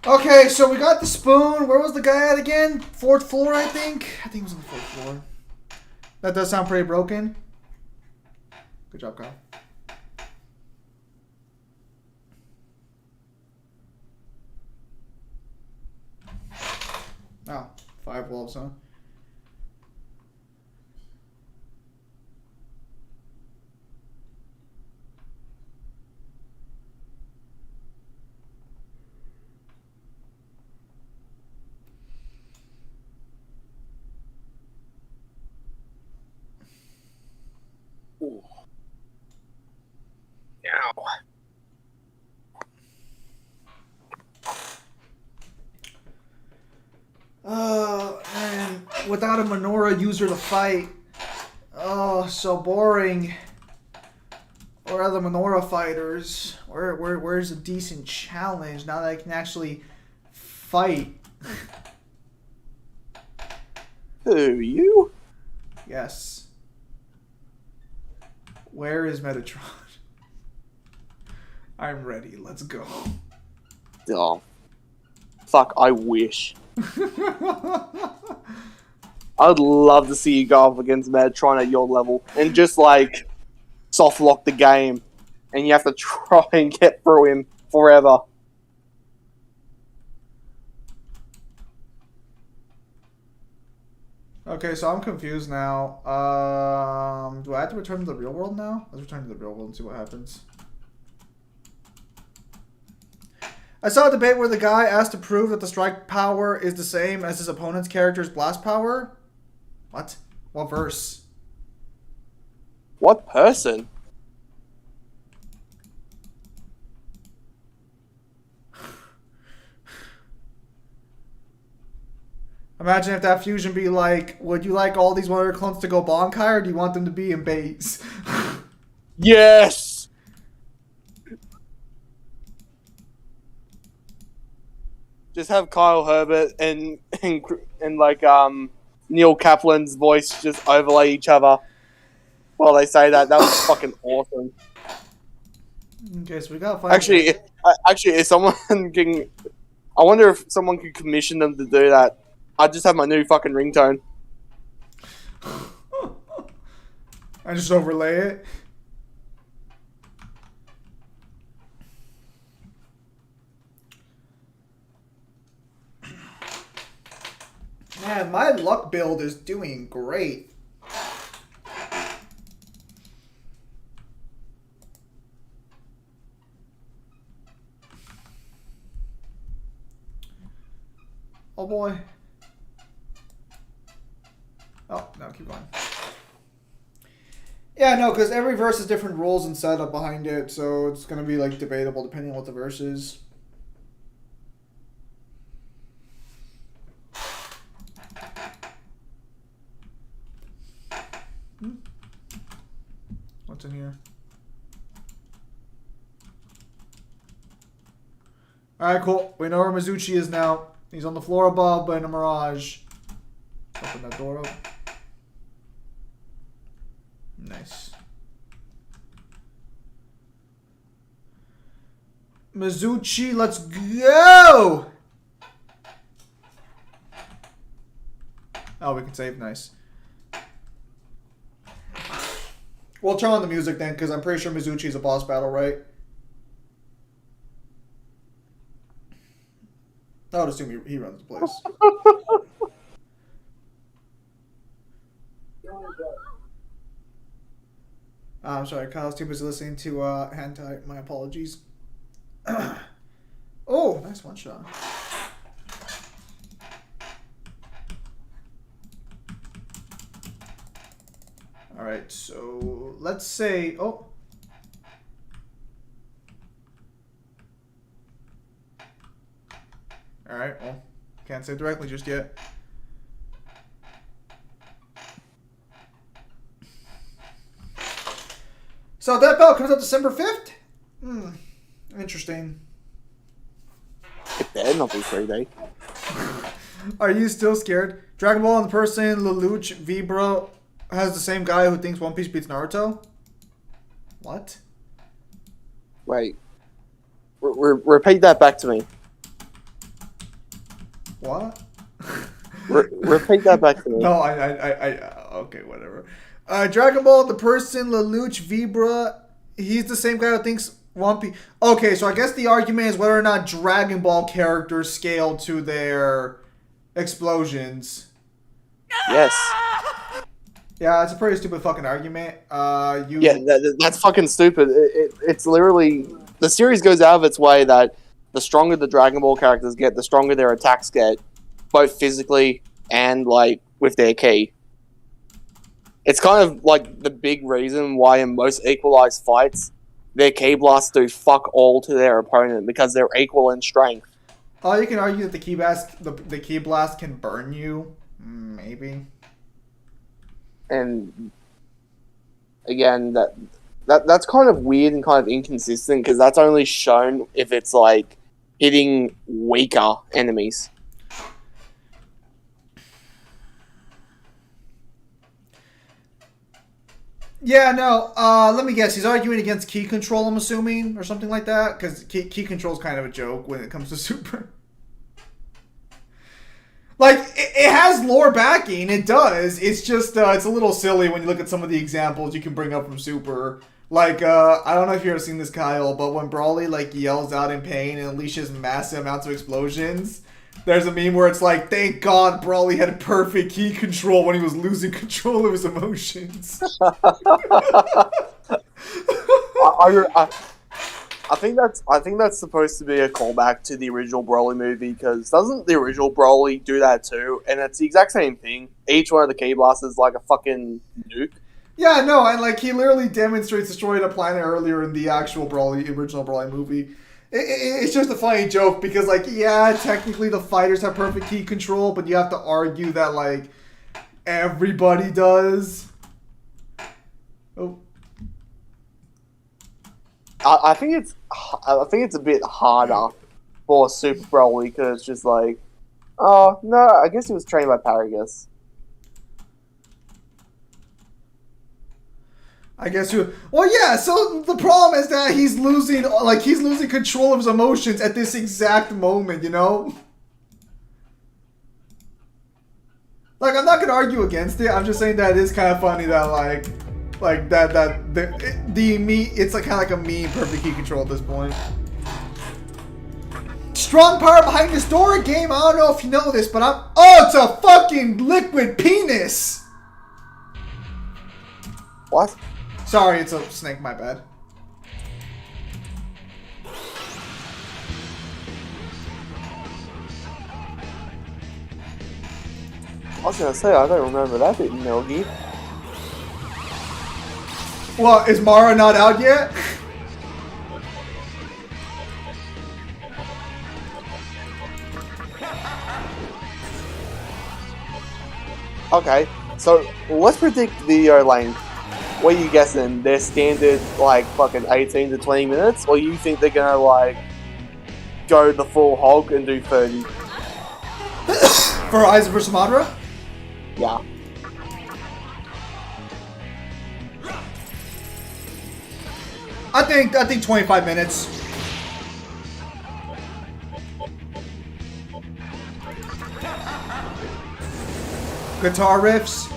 Okay, so we got the spoon. Where was the guy at again? 4th floor, I think. I think it was on the 4th floor. That does sound pretty broken. Good job, Kyle. Oh, 5 wolves, huh? Ooh. Ow. And without a menorah user to fight. Oh, so boring. Where are the menorah fighters? Where's a decent challenge now that I can actually fight? Who, you? Yes. Where is Metatron? I'm ready. Let's go. Oh. Fuck, I wish. I'd love to see you go up against Metatron at your level and just like soft lock the game and you have to try and get through him forever. Okay, so I'm confused now. Do I have to return to the real world now? Let's return to the real world and see what happens. I saw a debate where the guy asked to prove that the strike power is the same as his opponent's character's blast power. What? What verse? What person? Imagine if that fusion be like, would you like all these Wonder clones to go Bonkai, or do you want them to be in base? Yes! Just have Kyle Herbert and like Neil Kaplan's voice just overlay each other while they say that. That was fucking awesome. Okay, so we gotta find. Actually, if someone can, I wonder if someone could commission them to do that. I just have my new fucking ringtone. I just overlay it. Man, my luck build is doing great. Oh boy. Oh, no, keep going. Yeah, no, because every verse has different rules and setup behind it, so it's going to be like debatable depending on what the verse is. What's in here? Alright, cool. We know where Mizuchi is now. He's on the floor above, but in a mirage. Open that door up. Nice. Mizuchi, let's go! Oh, we can save. Nice. We'll turn on the music then, because I'm pretty sure Mizuchi's a boss battle, right? I would assume he runs the place. I'm sorry, Kyle's too busy listening to hentai. My apologies. Oh, nice one shot. Alright, so let's say... Oh. Alright, well, can't say directly just yet. So that belt comes out December 5th? Interesting. It better not be 3D. Are you still scared? Dragon Ball in person, Lelouch, Vibra has the same guy who thinks One Piece beats Naruto? What? Wait. Repeat that back to me. What? Repeat that back to me. No, okay, whatever. Dragon Ball, the person, Lelouch, Vibra, he's the same guy who thinks One Piece. Okay, so I guess the argument is whether or not Dragon Ball characters scale to their explosions. Yes. Yeah, it's a pretty stupid fucking argument. Yeah, that's fucking stupid. It's literally... The series goes out of its way that the stronger the Dragon Ball characters get, the stronger their attacks get, both physically and, like, with their ki. It's kind of, like, the big reason why in most equalized fights, their ki blasts do fuck all to their opponent, because they're equal in strength. Oh, you can argue that the ki blast can burn you. Maybe. And again, that's kind of weird and kind of inconsistent, because that's only shown if it's like hitting weaker enemies. Yeah, no. Let me guess. He's arguing against ki control, I'm assuming, or something like that, because ki control is kind of a joke when it comes to Super. Like, it has lore backing, it does. It's just, it's a little silly when you look at some of the examples you can bring up from Super. Like, I don't know if you've ever seen this, Kyle, but when Brawly, like, yells out in pain and unleashes massive amounts of explosions, there's a meme where it's like, thank God Brawly had perfect ki control when he was losing control of his emotions. I think that's supposed to be a callback to the original Broly movie, because doesn't the original Broly do that too? And it's the exact same thing. Each one of the ki blasts is like a fucking nuke. Yeah, no, and like he literally demonstrates destroying a planet earlier in the actual original Broly movie. It's just a funny joke because, like, yeah, technically the fighters have perfect ki control, but you have to argue that, like, everybody does. Oh. I think it's a bit harder for Super Broly, because it's just like, oh no, I guess he was trained by Paragus. I guess you. Well, yeah. So the problem is that he's losing control of his emotions at this exact moment. You know. Like, I'm not gonna argue against it. I'm just saying that it is kind of funny that it's like kind of like a meme perfect ki control at this point. Strong power behind this door game. I don't know if you know this, but it's a fucking liquid penis. What? Sorry, it's a snake. My bad. I was gonna say, I don't remember that bit in Metal Gear. Well, is Mara not out yet? Okay, so let's predict video length. What are you guessing? Their standard, like, fucking 18 to 20 minutes? Or you think they're gonna, like, go the full hog and do 30? For Aizen vs. Madara? Yeah. I think 25 minutes. Guitar riffs.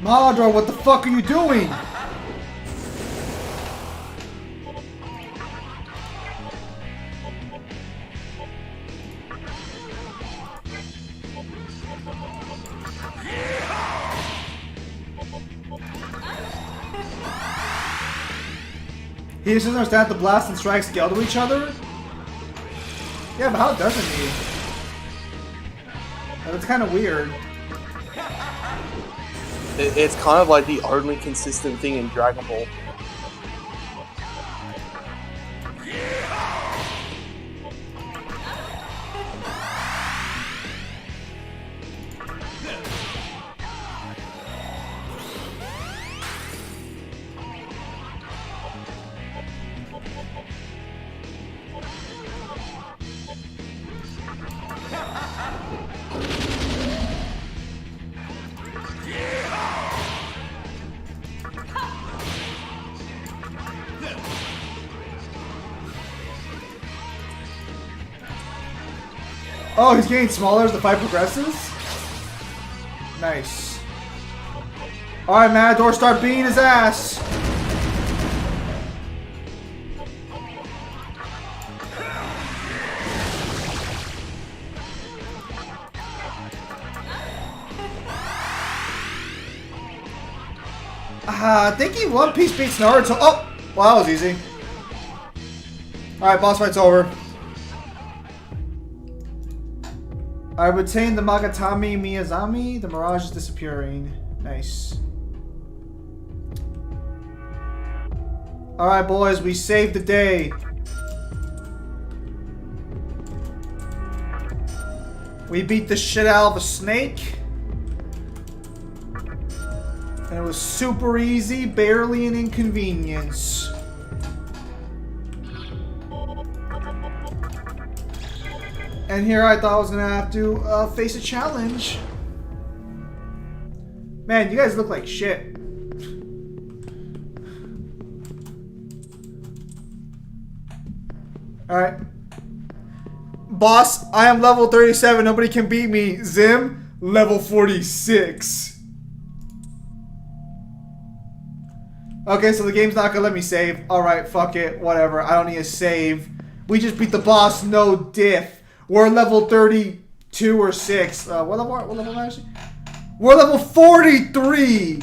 Madara, what the fuck are you doing? He just doesn't understand the blast and strike scale to each other? Yeah, but how doesn't he? That's kind of weird. It's kind of like the only consistent thing in Dragon Ball. Oh, he's getting smaller as the fight progresses? Nice. Alright, Matador, start beating his ass. I think he One Piece beats Naruto. Oh! Well, that was easy. Alright, boss fight's over. I retained the Magatami Miyazami. The mirage is disappearing. Nice. Alright, boys, we saved the day. We beat the shit out of a snake. And it was super easy, barely an inconvenience. And here I thought I was gonna have to face a challenge. Man, you guys look like shit. Alright. Boss, I am level 37. Nobody can beat me. Zim, level 46. Okay, so the game's not gonna let me save. Alright, fuck it. Whatever. I don't need a save. We just beat the boss, no diff. We're level 32 or 6. What level am I actually? We're level 43.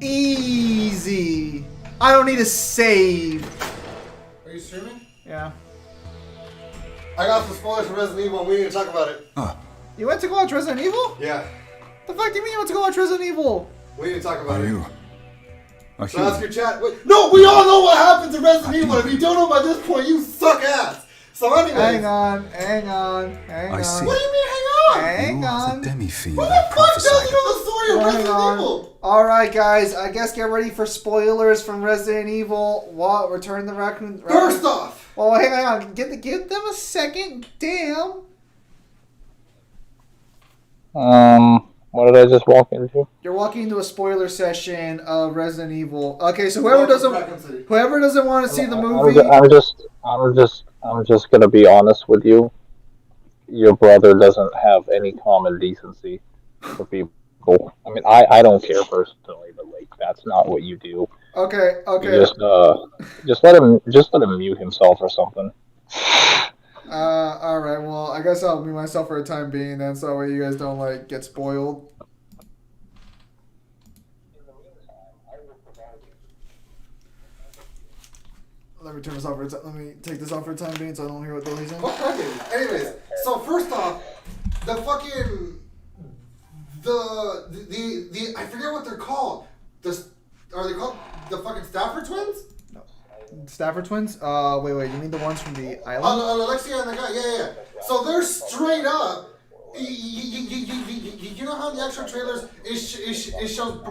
Easy. I don't need a save. Are you streaming? Yeah. I got some spoilers for Resident Evil and we need to talk about it. You went to go watch Resident Evil? Yeah. The fuck do you mean you went to go watch Resident Evil? We need to talk about Are it. you? So ask your chat. Wait, no, we all know what happens in Resident Evil. If you don't know by this point, you suck ass. So anyways. Hang on. I see. What do you mean hang on? Hang You are on. the demi-fiend Who I the fuck prophesied. doesn't know the story of Hang Resident on. Evil? Alright, guys. I guess get ready for spoilers from Resident Evil. What? Return the Raccoon. First off. Oh, hang on. Give them a second. Damn. What did I just walk into? You're walking into a spoiler session of Resident Evil. Okay, so whoever doesn't want to see the movie. I'm just gonna be honest with you. Your brother doesn't have any common decency for people. I mean, I don't care personally, but like that's not what you do. Okay. You just let him mute himself or something. Alright, well, I guess I'll mute myself for a time being then, so that way you guys don't, like, get spoiled. Let me turn this off for let me take this off for a time being so I don't hear what the hell he's saying. Fuck that dude. Anyways, so first off, the fucking the I forget what they're called. Are they called the fucking Stafford twins? Stafford twins? Wait, you mean the ones from the island? Alexia and the guy, yeah. So they're straight up. You know how the extra trailers it shows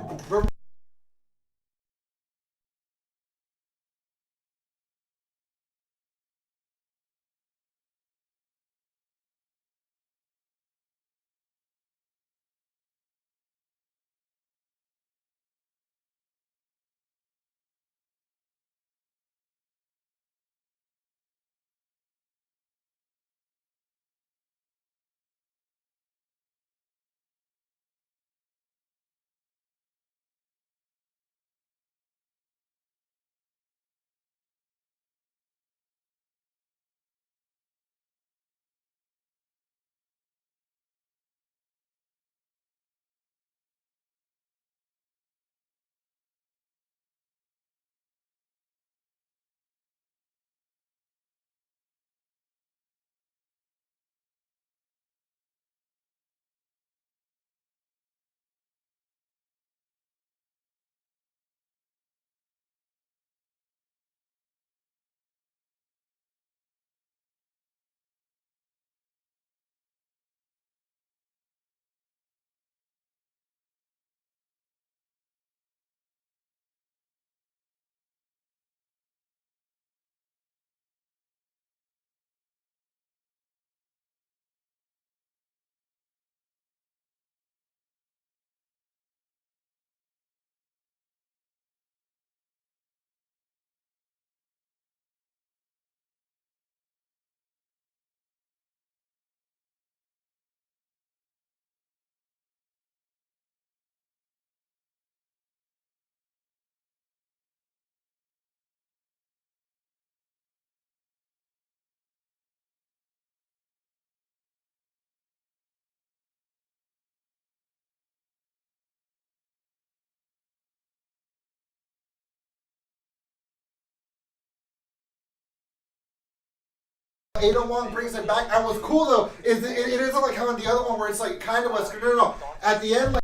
801 brings it back. And what's cool though is it isn't like how in the other one where it's like kind of what's no. At the end, like,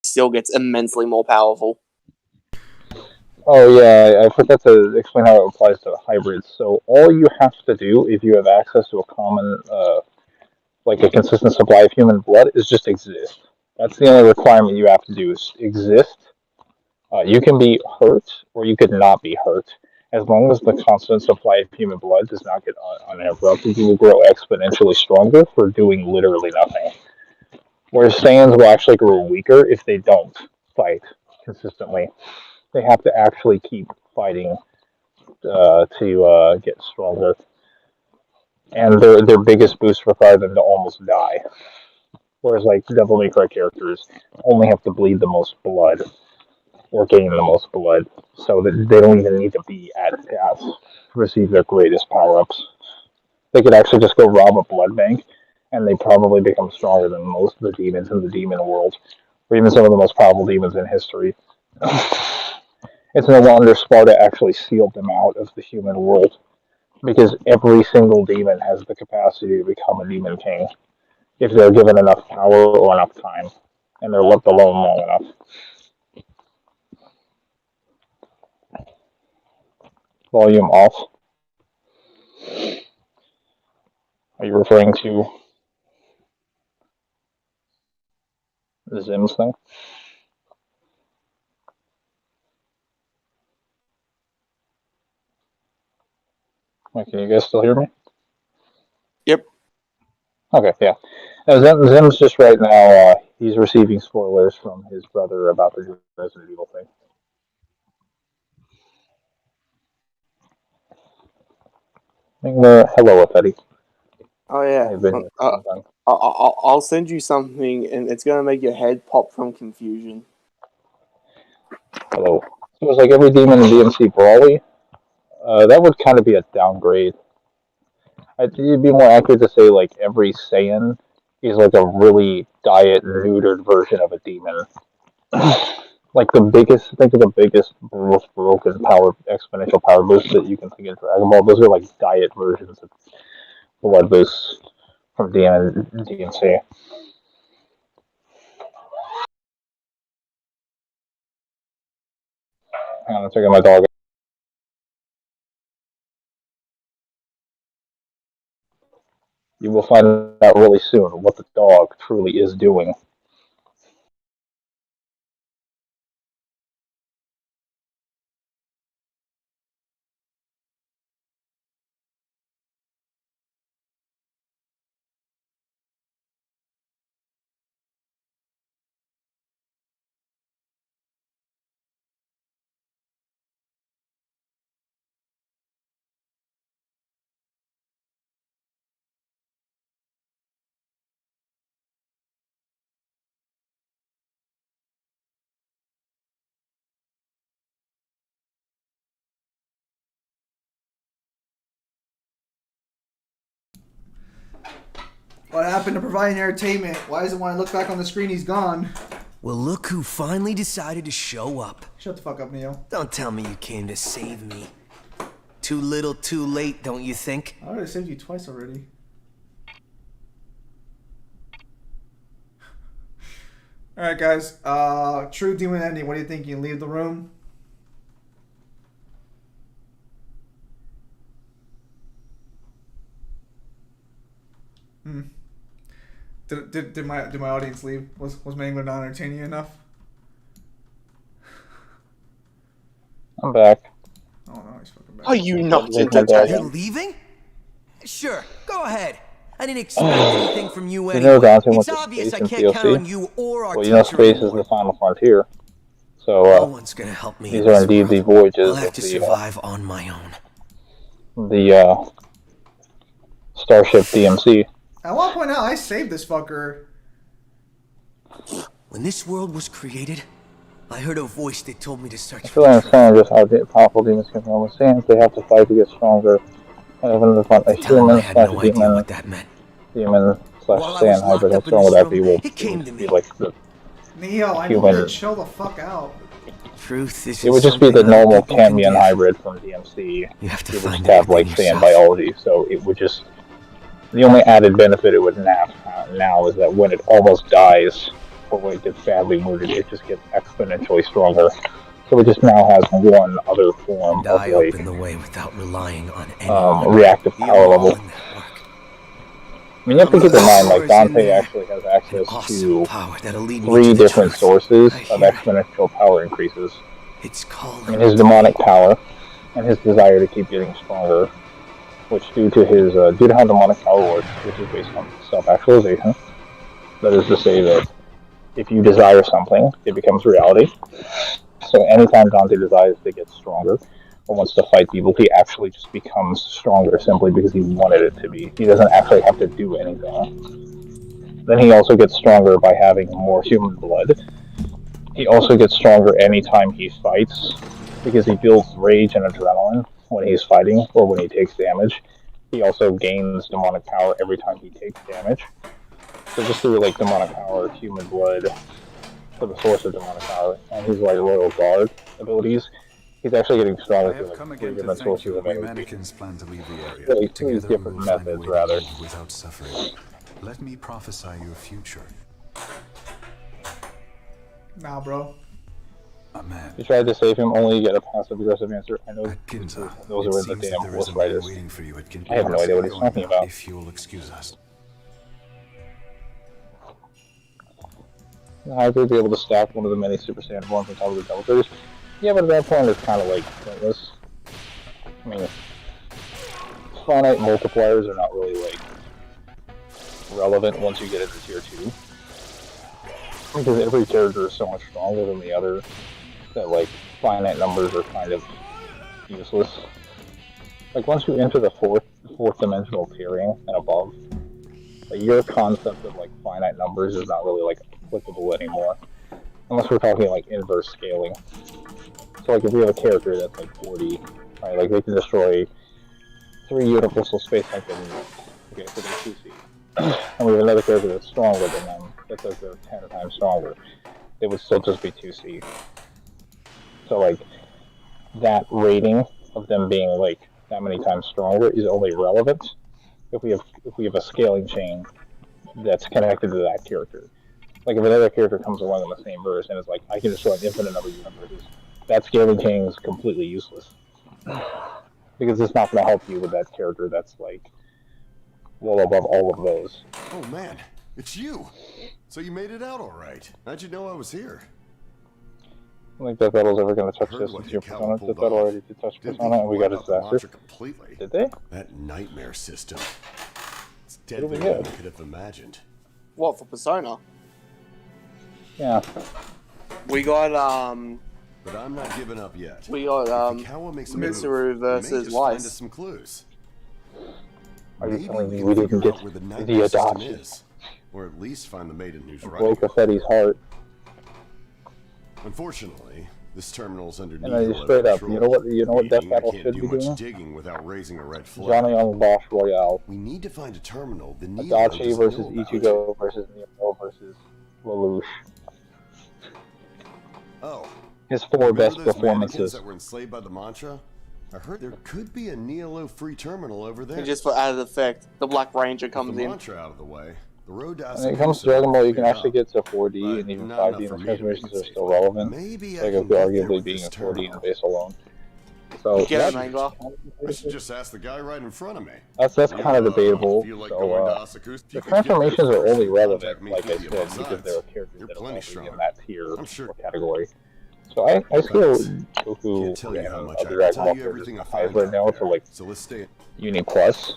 still gets immensely more powerful. Oh yeah, I forgot to explain how it applies to hybrids. So all you have to do if you have access to a common, like a consistent supply of human blood, is just exist. That's the only requirement you have to do is exist. You can be hurt or you could not be hurt. As long as the constant supply of human blood does not get uninterrupted, you will grow exponentially stronger for doing literally nothing. Whereas Saiyans will actually grow weaker if they don't fight consistently. They have to actually keep fighting to get stronger. And their biggest boost requires them to almost die. Whereas like Devil May Cry characters only have to bleed the most blood or gain the most blood, so that they don't even need to be at death to receive their greatest power-ups. They could actually just go rob a blood bank, and they probably become stronger than most of the demons in the demon world, or even some of the most powerful demons in history. It's no wonder Sparta actually sealed them out of the human world, because every single demon has the capacity to become a demon king, if they're given enough power or enough time, and they're left alone long enough. Volume off. Are you referring to the Zims thing? Wait, can you guys still hear me? Yep. Okay, yeah. Zim's just right now, he's receiving spoilers from his brother about the Resident Evil thing. Hello, Eddie. Oh yeah. I'll send you something, and it's gonna make your head pop from confusion. Hello. So it's like every demon in DMC Brawly. That would kind of be a downgrade. It'd be more accurate to say like every Saiyan is like a really diet neutered version of a demon. Like think of the biggest, most broken exponential power boost that you can think of Dragon Ball. Those are like diet versions of blood boosts from DMC. Hang on, I'm taking my dog. You will find out really soon what the dog truly is doing. What happened to providing entertainment? Why does it when I look back on the screen he's gone? Well, look who finally decided to show up. Shut the fuck up, Neo. Don't tell me you came to save me. Too little, too late, don't you think? I already saved you twice already. Alright guys, true demon ending. What do you think? You leave the room? Did my audience leave? Was Mangler not entertaining enough? I'm back. Oh no, he's fucking back. Are you not You're entertaining? leaving? Sure, go ahead. I didn't expect anything from you You know, anyway. Dante went It's to obvious space I in can't count on DLC. you or our Well, you know, teacher space is anymore. the final frontier. No So, one's gonna help me. these in are this indeed the world. voyages I'll have of to survive on my own. the Starship DMC. I want to point out I saved this fucker. When this world was created, I heard a voice that told me to search I for feel the like treasure. I'm just how powerful demons can become. Saiyans, they have to fight to get stronger. And even if a At the time, I human had slash no idea demon, what that meant. demon slash While I was Saiyan locked hybrid, how up in strong would this that be? room, Will it came to me. be like the Neo, I need you to chill the fuck out. Truth is It would just be the something other normal people can Cambion give. hybrid from DMC. You have to It would find just have it like within sand yourself. biology, so it would just. The only added benefit it would have now is that when it almost dies, or when it gets badly wounded, it just gets exponentially stronger. So it just now has one other form And of I like open the way without relying on anyone. reactive The power level. all in that work. I mean, you have to keep in mind, like, Power's in Dante there. actually has An access awesome to power that'll lead me 3 to the different truth. sources I of hear it. exponential power increases. It's I calling. mean, his demonic power and his desire to keep getting stronger, which due to how demonic power works, which is based on self-actualization, that is to say that if you desire something, it becomes reality. So anytime Dante desires to get stronger or wants to fight people, he actually just becomes stronger simply because he wanted it to be. He doesn't actually have to do anything. Then he also gets stronger by having more human blood. He also gets stronger anytime he fights because he builds rage and adrenaline when he's fighting or when he takes damage. He also gains demonic power every time he takes damage. So just through like demonic power, human blood, for the source of demonic power, and his like royal guard abilities, he's actually getting stronger through like 3 different sources of energy. mannequins plan to leave the area. Really, 3 Together different we will find a methods, way to rather. live without suffering. Let me prophesy your future. Nah, bro. A man. You tried to save him, only to get a passive-aggressive answer. I know At Ginza, those it are in the seems that damn there is horse a man riders. waiting for you at Ginza. I have no idea what he's talking about. If you'll excuse us. How'd they be able to stack one of the many Super Saiyan forms on top of the Devil Triggers? Yeah, but at that point it's kind of like pointless. I mean, finite multipliers are not really like relevant once you get into tier 2. Because every character is so much stronger than the other that like finite numbers are kind of useless. Like once you enter the fourth dimensional tiering and above, like, your concept of like finite numbers is not really like applicable anymore. Unless we're talking like inverse scaling. So like if we have a character that's like 40, right, like they can destroy 3 universal space type enemies. Okay, so they're 2C. And we have another character that's stronger than them, that's like they're 10 times stronger. They would still just be 2C. So like that rating of them being like that many times stronger is only relevant if we have a scaling chain that's connected to that character. Like if another character comes along in the same verse and is like, I can destroy an infinite number of universes, that scaling chain is completely useless. Because it's not going to help you with that character that's like well above all of those. Oh man, it's you! So you made it out alright. How'd you know I was here? I don't think that battle's ever going to touch Heard this what with your Hikawa persona. pulled That battle off. already did touch Didn't persona and we got a wipe out the disaster. mantra completely. Did they? That nightmare system. It's What do we deadlier than get? I could have imagined. What for Persona? Yeah. We got But I'm not giving up yet. we got If Hikawa makes a Mitsuru move, versus may just find us Weiss. some clues. Are you Maybe telling we me can we didn't figure get out where the the nightmare system adoption? is, or at least find the maiden who's running Broke it. Affetti's heart. Unfortunately, this terminal's under And then Nihilo you straight up, control, you know what that meaning battle I can't should do be much doing? digging without raising a red flag. Johnny Young Bosch Royale. We need to find a terminal the Nihilo Adachi doesn't versus know about. Ichigo versus Neo versus Lelouch. Oh, His 4 remember best those mannequins performances. that were enslaved by the mantra? I heard there could be a Nihilo free terminal over there. And just for added effect, the Black Ranger With comes the in. mantra out of the way, the road to When it comes to Dragon Ball, you can actually get to 4D but and even not 5D, enough and for the me to transformations make are it still safely. relevant. Maybe I Like, can could get there arguably with being this in 4D terminal. and base alone. So Get him, that- Angler. I should just ask the guy right in front of me. that's kind of debatable. Feel like So going to Asakusa? If the you could get there transformations are first only and contact relevant, me like I via said, both because sides, there are characters you're that are plenty only strong. in that tier I'm sure. or category. So I feel Goku Can't tell you how and much I other can Dragon tell Ball you characters everything I are find right out now to there. like So let's stay. Uni Plus.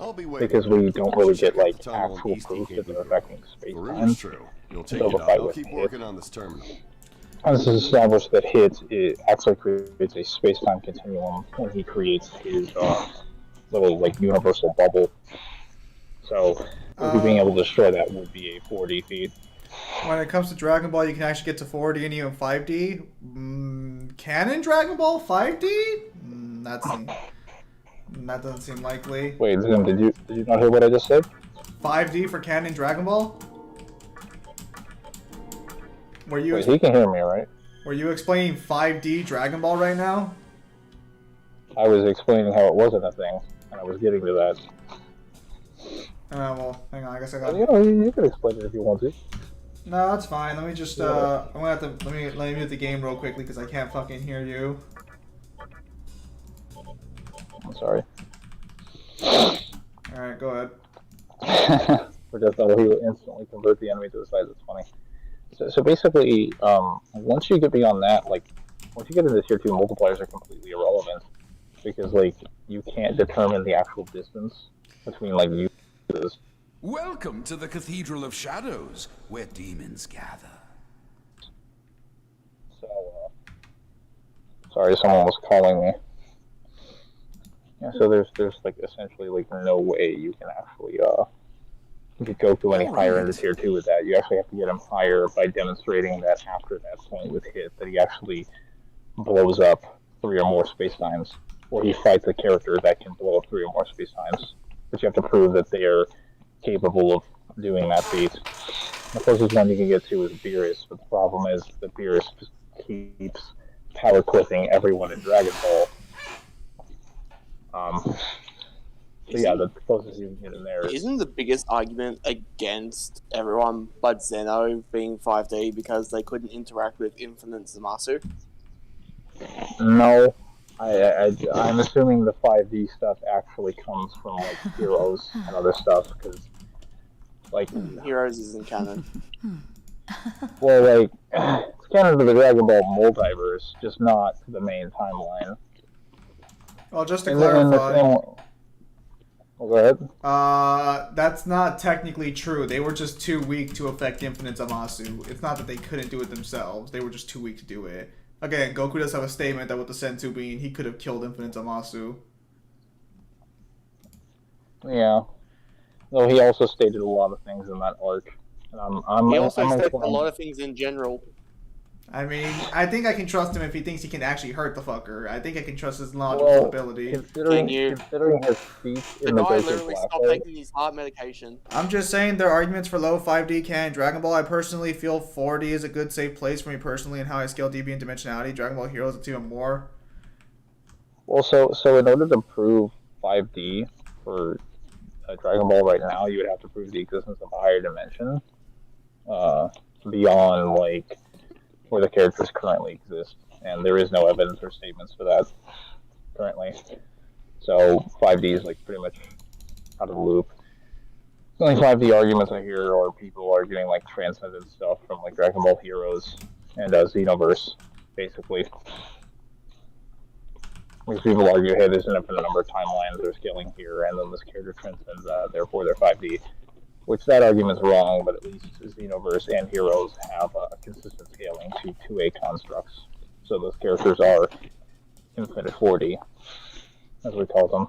I'll be waiting. Because we don't really Check get out like the tunnel actual East proof that Gateway they're Road. affecting space The time. rumor's true. You'll take So it the up. fight I'll with keep Hit. working on this terminal. And this is established that Hit it actually creates a space-time continuum when he creates his little like universal bubble. So being able to destroy that would be a 4D feat. When it comes to Dragon Ball, you can actually get to 4D and even 5D. Canon Dragon Ball 5D? That doesn't seem likely. Wait, Zim, did you not hear what I just said? 5D for Canon Dragon Ball? Where you? Wait, he can hear me, right? Were you explaining 5D Dragon Ball right now? I was explaining how it wasn't a thing, and I was getting to that. Well, hang on. I guess I got. You know, you can explain it if you want to. No, that's fine. Let me just. I'm gonna have to. Let me mute the game real quickly because I can't fucking hear you. I'm sorry. All right, go ahead. For just that he will instantly convert the enemy to the side. That's funny. So basically, once you get beyond that, like, once you get into tier 2, multipliers are completely irrelevant. Because, like, you can't determine the actual distance between, like, uses. Welcome to the Cathedral of Shadows, where demons gather. So, sorry, someone was calling me. Yeah, so there's like, essentially, like, no way you can actually, get Goku any higher into tier 2 with that. You actually have to get him higher by demonstrating that after that point with hit, that he actually blows up 3 or more space times, or he fights a character that can blow up 3 or more space times. But you have to prove that they are capable of doing that feat. The closest one you can get to is Beerus, but the problem is that Beerus just keeps power clipping everyone in Dragon Ball. So yeah, the closest you can get in there is... Isn't the biggest argument against everyone but Zeno being 5D because they couldn't interact with Infinite Zamasu? No. I'm assuming the 5D stuff actually comes from, like, Heroes and other stuff, because, like... Heroes isn't canon. Well, like, it's canon to the Dragon Ball multiverse, just not to the main timeline. Well, just to clarify... Go ahead. That's not technically true. They were just too weak to affect Infinite Zamasu. It's not that they couldn't do it themselves. They were just too weak to do it. Again, Goku does have a statement that with the Senzu being, he could have killed Infinite Zamasu. Yeah. Though he also stated a lot of things in that arc. And he also stated a lot of things in general. I mean, I think I can trust him if he thinks he can actually hurt the fucker. I think I can trust his logical ability. Considering his speech in the guy Goku literally Black stopped Hole, taking his heart medication. I'm just saying there are arguments for low 5D canon Dragon Ball. I personally feel 4D is a good safe place for me personally and how I scale DB and dimensionality. Dragon Ball Heroes, it's even more. Well, so in order to prove 5D for Dragon Ball right now, you would have to prove the existence of a higher dimension beyond, like, where the characters currently exist, and there is no evidence or statements for that currently. So 5D is, like, pretty much out of the loop. The only 5D arguments I hear are people arguing, like, transcendent stuff from, like, Dragon Ball Heroes and Xenoverse, basically. Because people argue, hey, there's an infinite number of timelines, they're scaling here, and then this character transcends that, therefore they're 5D. Which that argument's wrong, but at least Xenoverse and Heroes have a consistent scaling to 2A constructs. So those characters are infinite 4D, as we call them.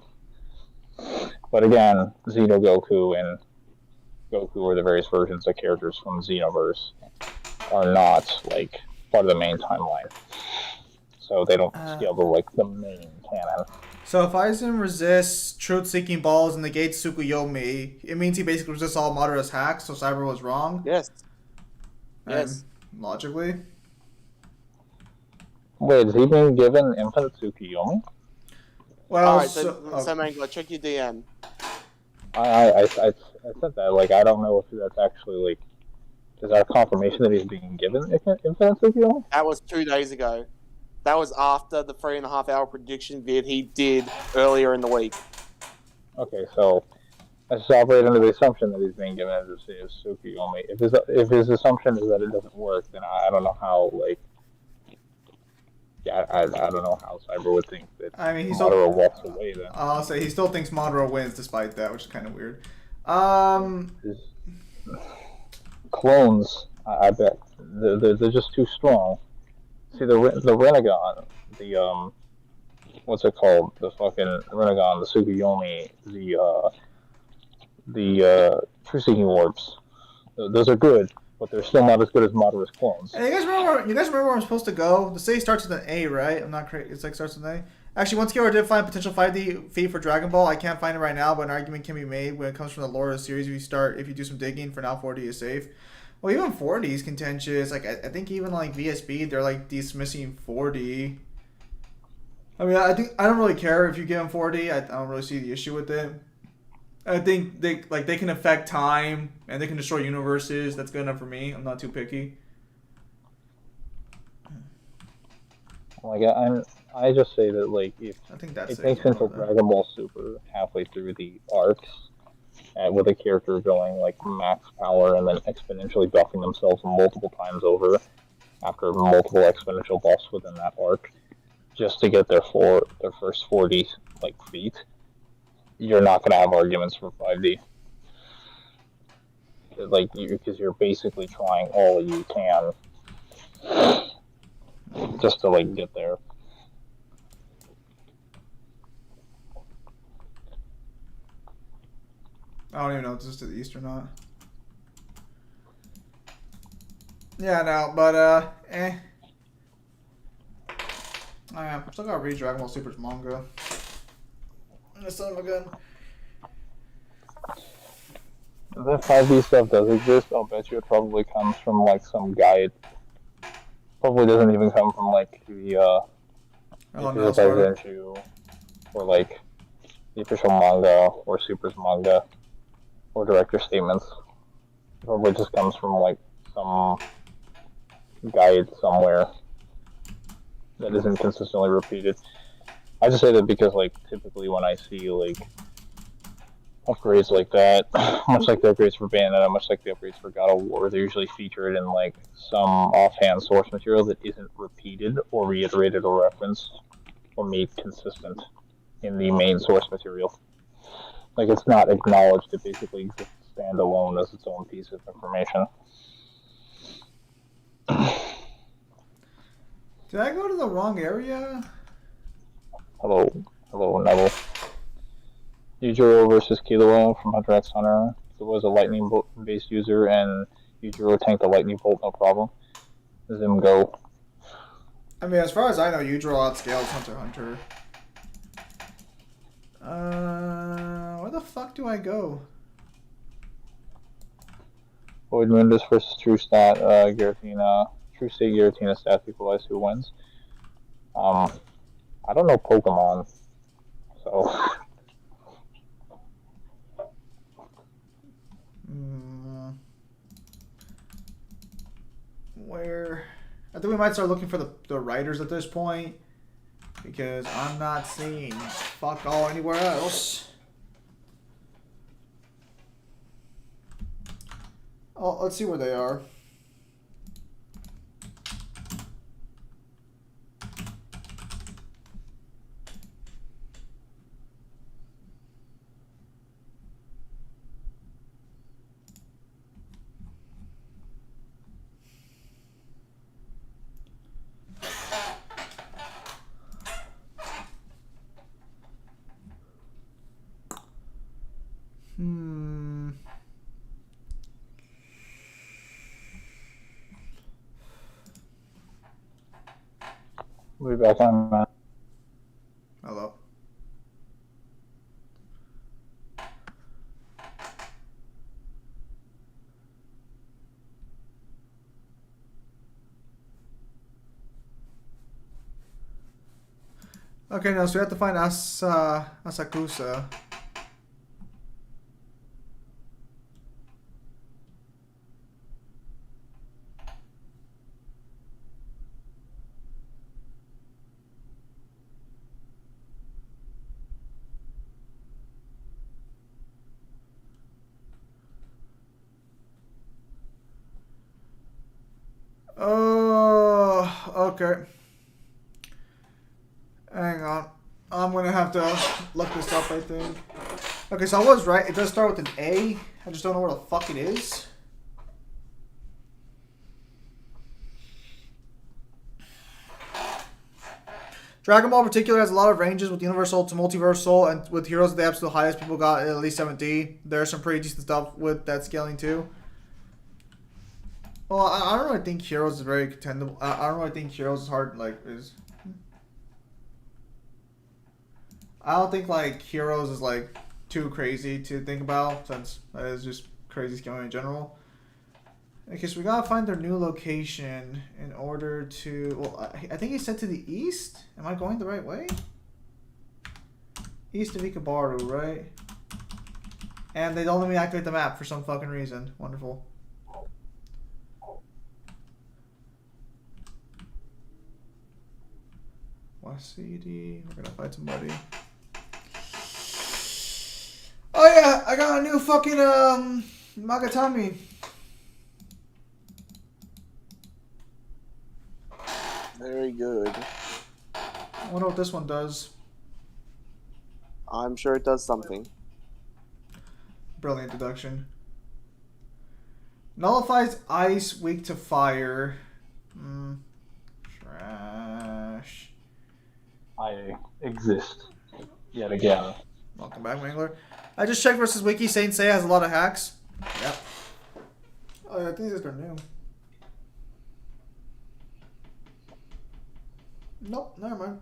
But again, Xeno Goku and Goku, or the various versions of characters from Xenoverse, are not, like, part of the main timeline. So they don't scale to, like, the main canon. So if Aizen resists truth-seeking balls and negates Tsukuyomi, it means he basically resists all Madara's hacks, so Cyber was wrong? Yes. And Yes. Logically? Wait, is he being given infinite Tsukuyomi? Well, Alright, so Mangler, check your DM. I said that, like, I don't know if that's actually, like, is that a confirmation that he's being given infinite Tsukuyomi? That was 2 days ago. That was after the 3.5-hour prediction vid he did earlier in the week. Okay, so I just operate under the assumption that he's being given as Tsukuyomi. If his assumption is that it doesn't work, then I don't know how, like, yeah, I don't know how Cyber would think that Madara walks away then. I'll say he still thinks Madara wins despite that, which is kind of weird. His clones, I bet, they're just too strong. See, the Renegon, the, what's it called? The fucking Renegon, the Tsukuyomi, the True-Seeking Orbs. Those are good, but they're still not as good as Madara's clones. Hey, you guys remember where I'm supposed to go? The city starts with an A, right? I'm not crazy. It's like starts with an A. Actually, once Kira did find potential 5D feat for Dragon Ball, I can't find it right now, but an argument can be made when it comes from the lore of the series. If you do some digging, for now 4D is safe. Well, even 4D is contentious. Like I think even like VSB, they're like dismissing 4D. I mean, I think I don't really care if you give them 4D. I don't really see the issue with it. I think they can affect time and they can destroy universes. That's good enough for me. I'm not too picky. Like I just say that like if I think that's it takes until Dragon Ball Super halfway through the arcs, with a character going like max power and then exponentially buffing themselves multiple times over after multiple exponential buffs within that arc, just to get their first 4D like feat, you're not gonna have arguments for 5D. Like because you're basically trying all you can just to like get there. I don't even know if this is to the east or not. Yeah, no, but I still gotta read Dragon Ball Super's manga. Son of a gun. If that 5D stuff does exist, I'll bet you it probably comes from like some guide. Probably doesn't even come from like the Issue or like the official manga or Super's manga or director statements. It probably just comes from like some guide somewhere that isn't consistently repeated. I just say that because like typically when I see like upgrades like that, much like the upgrades for Bayonetta, much like the upgrades for God of War, they're usually featured in like some offhand source material that isn't repeated or reiterated or referenced or made consistent in the main source material. Like it's not acknowledged, it basically exists standalone as its own piece of information. Did I go to the wrong area? Hello, Neville. Yujiro versus Killua from Hunter x Hunter. It was a lightning bolt based user, and Yujiro tanked the lightning bolt no problem. Zim go. I mean, as far as I know, Yujiro outscales Hunter x Hunter. Where the fuck do I go? Void Mundus versus True Stat Giratina. True State Giratina stats equalize who wins. I don't know Pokemon, so. Where? I think we might start looking for the writers at this point, because I'm not seeing fuck all anywhere else. Oh, let's see where they are. We'll be back on that. Hello. Okay, now so we have to find Asakusa. Oh, okay. Hang on. I'm going to have to look this up, I think. Okay, so I was right. It does start with an A. I just don't know where the fuck it is. Dragon Ball in particular has a lot of ranges with Universal to Multiversal, and with Heroes at the absolute highest, people got at least 70. There's some pretty decent stuff with that scaling too. Well, I don't really think Heroes is very contendable. I don't really think Heroes is hard, like, is... I don't think, like, Heroes is, like, too crazy to think about, since it is just crazy scaling in general. Okay, so we gotta find their new location in order to. Well, I think he said to the east. Am I going the right way? East of Ikabaru, right? And they don't let me activate the map for some fucking reason. Wonderful. Wasidi. We're gonna fight somebody. Oh yeah, I got a new fucking Magatami. Very good. I wonder what this one does. I'm sure it does something. Brilliant deduction. Nullifies ice, weak to fire. Trash. I exist yet again. Welcome back, Mangler. I just checked versus Wiki. Saint Seiya has a lot of hacks. Yep. Oh, yeah, I think these are new. Nope, never mind.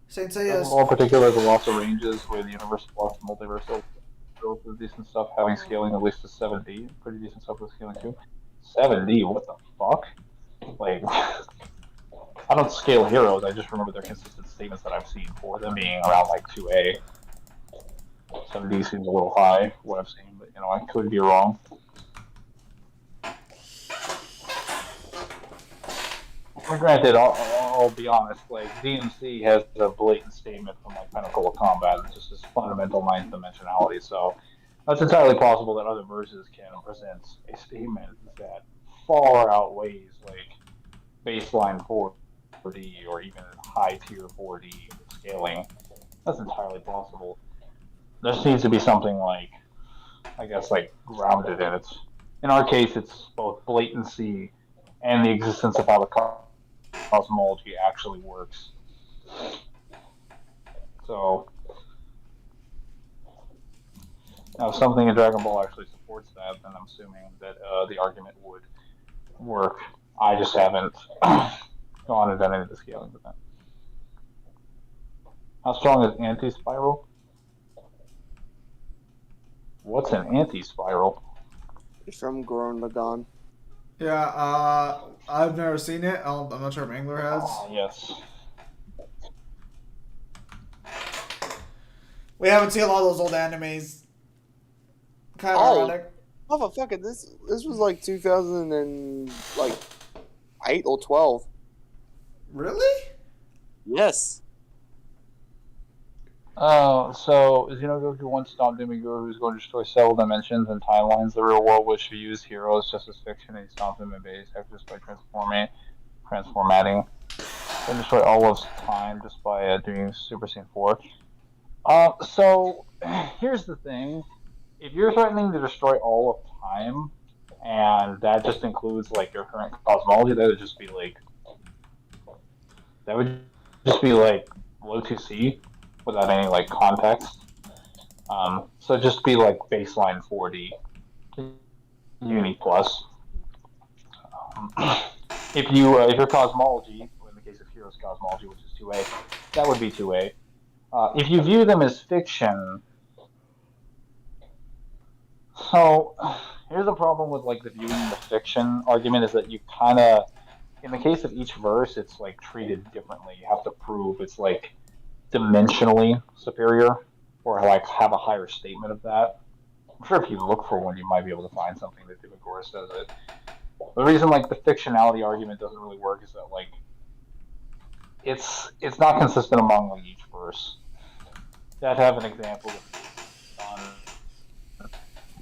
Saint Seiya. More particular, the loss of ranges where the universe blocks multiversal with decent stuff, having scaling at least to 7D. Pretty decent stuff with scaling too. 7D, what the fuck? Like, I don't scale heroes, I just remember their consistent statements that I've seen for them being around like 2A. 7D seems a little high, what I've seen, but you know, I could be wrong. But granted, I'll be honest, like, DMC has a blatant statement from like Pinnacle of Combat, it's just this fundamental ninth dimensionality, so it's entirely possible that other verses can present a statement that far outweighs like baseline 4D or even high tier 4D scaling. That's entirely possible. There seems to be something like, I guess, like grounded in it. In our case, it's both blatancy and the existence of how the cosmology actually works. So, now if something in Dragon Ball actually supports that, then I'm assuming that the argument would work. I just haven't gone and done any of the scaling with that. How strong is anti-spiral? What's an anti-spiral? It's from Gurren Lagann. Yeah, I've never seen it. I'm not sure if Angler has. Yes. We haven't seen a lot of those old animes. Kind of ironic. Motherfucker, this was like 2008 or 12. Really? Yes. Oh, so Xenogoku once stopped Demiguru who's going to destroy several dimensions and timelines the real world, which views heroes just as fiction, and he stopped them in base after just by transformatting, and destroy all of time just by doing Super Saiyan 4. So here's the thing: if you're threatening to destroy all of time, and that just includes like your current cosmology, that would just be like low 2C. Without any like context, so just be like baseline 4D, Uni plus. If your cosmology, in the case of Heroes cosmology, which is 2A, that would be 2A. If you view them as fiction, so here's the problem with like the viewing the fiction argument is that you kind of, in the case of each verse, it's like treated differently. You have to prove it's like dimensionally superior, or like have a higher statement of that. I'm sure if you look for one, you might be able to find something that Dimagora says it. The reason like the fictionality argument doesn't really work is that like it's not consistent among like each verse. You have to have an example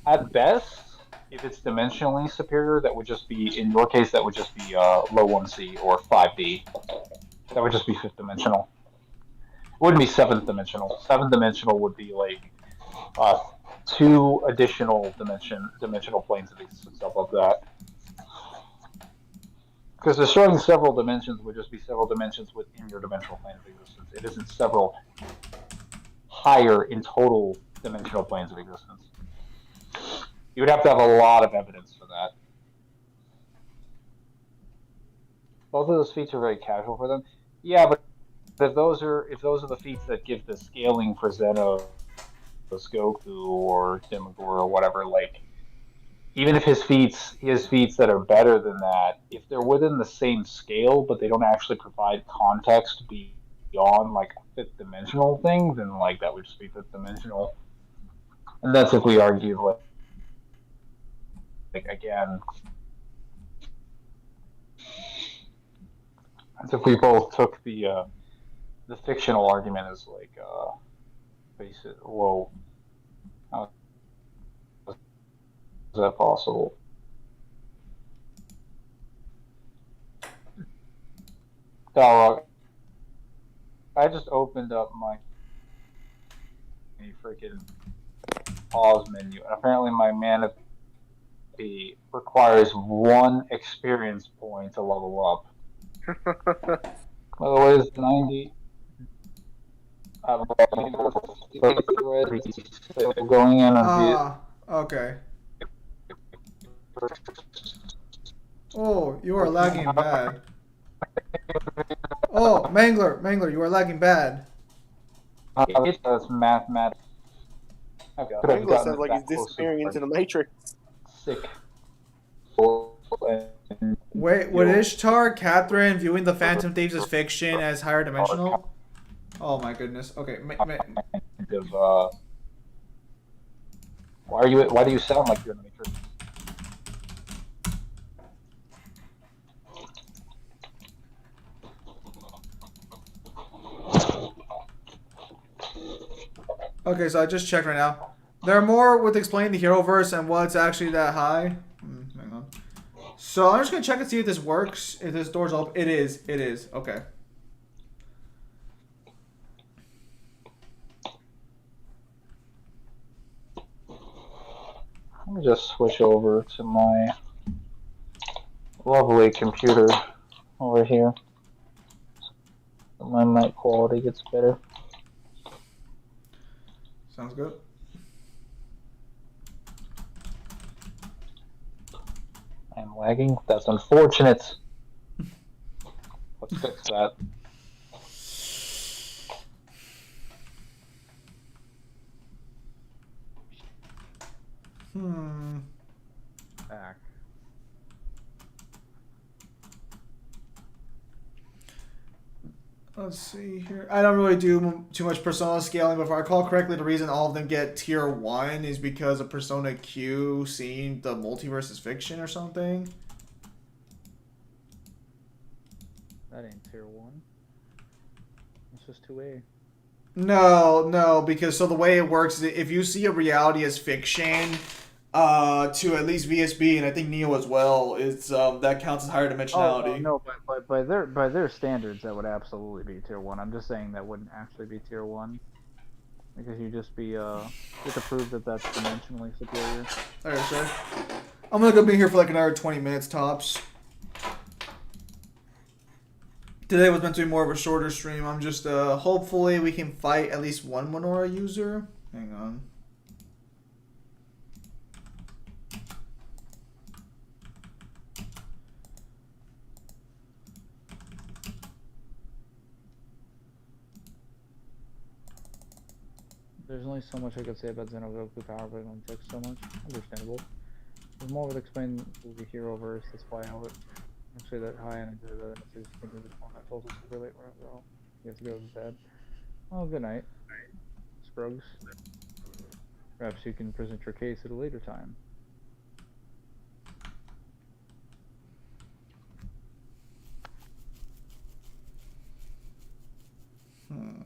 at best. If it's dimensionally superior, that would just be, in your case, that would just be low 1C or 5D. That would just be fifth dimensional. It wouldn't be seventh dimensional. Seventh dimensional would be like 2 additional dimensional planes of existence, stuff like that. Because destroying several dimensions would just be several dimensions within your dimensional plane of existence. It isn't several higher in total dimensional planes of existence. You would have to have a lot of evidence for that. Both of those feats are very casual for them. Yeah, but if those are the feats that give the scaling for Zeno Goku or Demogorgon or whatever, like even if he has feats that are better than that, if they're within the same scale but they don't actually provide context beyond like a fifth dimensional thing, then like that would just be fifth dimensional. And that's if we argue like again. That's if we both took the fictional argument as like basic. Whoa, how is that possible? Dog, I just opened up my freaking pause menu, and apparently my mana requires 1 experience point to level up. Otherwise, 90. Going in on okay. Oh, you are lagging bad. Oh, Mangler, you are lagging bad. It's mathematics. Mangler sounds like he's disappearing into the Matrix. Sick. Wait, would Ishtar, Catherine viewing the Phantom Thieves as fiction as higher dimensional? Oh my goodness. Okay. Why do you sound like you're in the Matrix? Okay, so I just checked right now. There are more with explaining the Heroverse and what's actually that high. Hang on. So I'm just gonna check and see if this works. If this door's open. It is. It is. Okay. Let me just switch over to my lovely computer over here. So my mic quality gets better. Sounds good. I'm lagging. That's unfortunate. Let's fix that. Back. Let's see here. I don't really do too much Persona scaling, but if I recall correctly, the reason all of them get tier 1 is because of Persona Q seeing the multiverse as fiction or something. That ain't tier 1. It's just 2A. No, because so the way it works is if you see a reality as fiction, to at least VSB and I think Neo as well, it's that counts as higher dimensionality. Oh, no, but by their standards, that would absolutely be tier 1. I'm just saying that wouldn't actually be tier 1 because you just be just to prove that that's dimensionally superior. Alright, sir. I'm gonna be here for like another 20 minutes tops. Today was meant to be more of a shorter stream. I'm just hopefully we can fight at least one Monora user. Hang on. There's only so much I could say about Xenogoku power, but it only takes so much. Understandable. The more would explain the Heroverse, that's why I would actually that high and I just think of the I told us to relate where I'm going. You have to go to bed. Oh, good night. Scruggs. Perhaps you can present your case at a later time.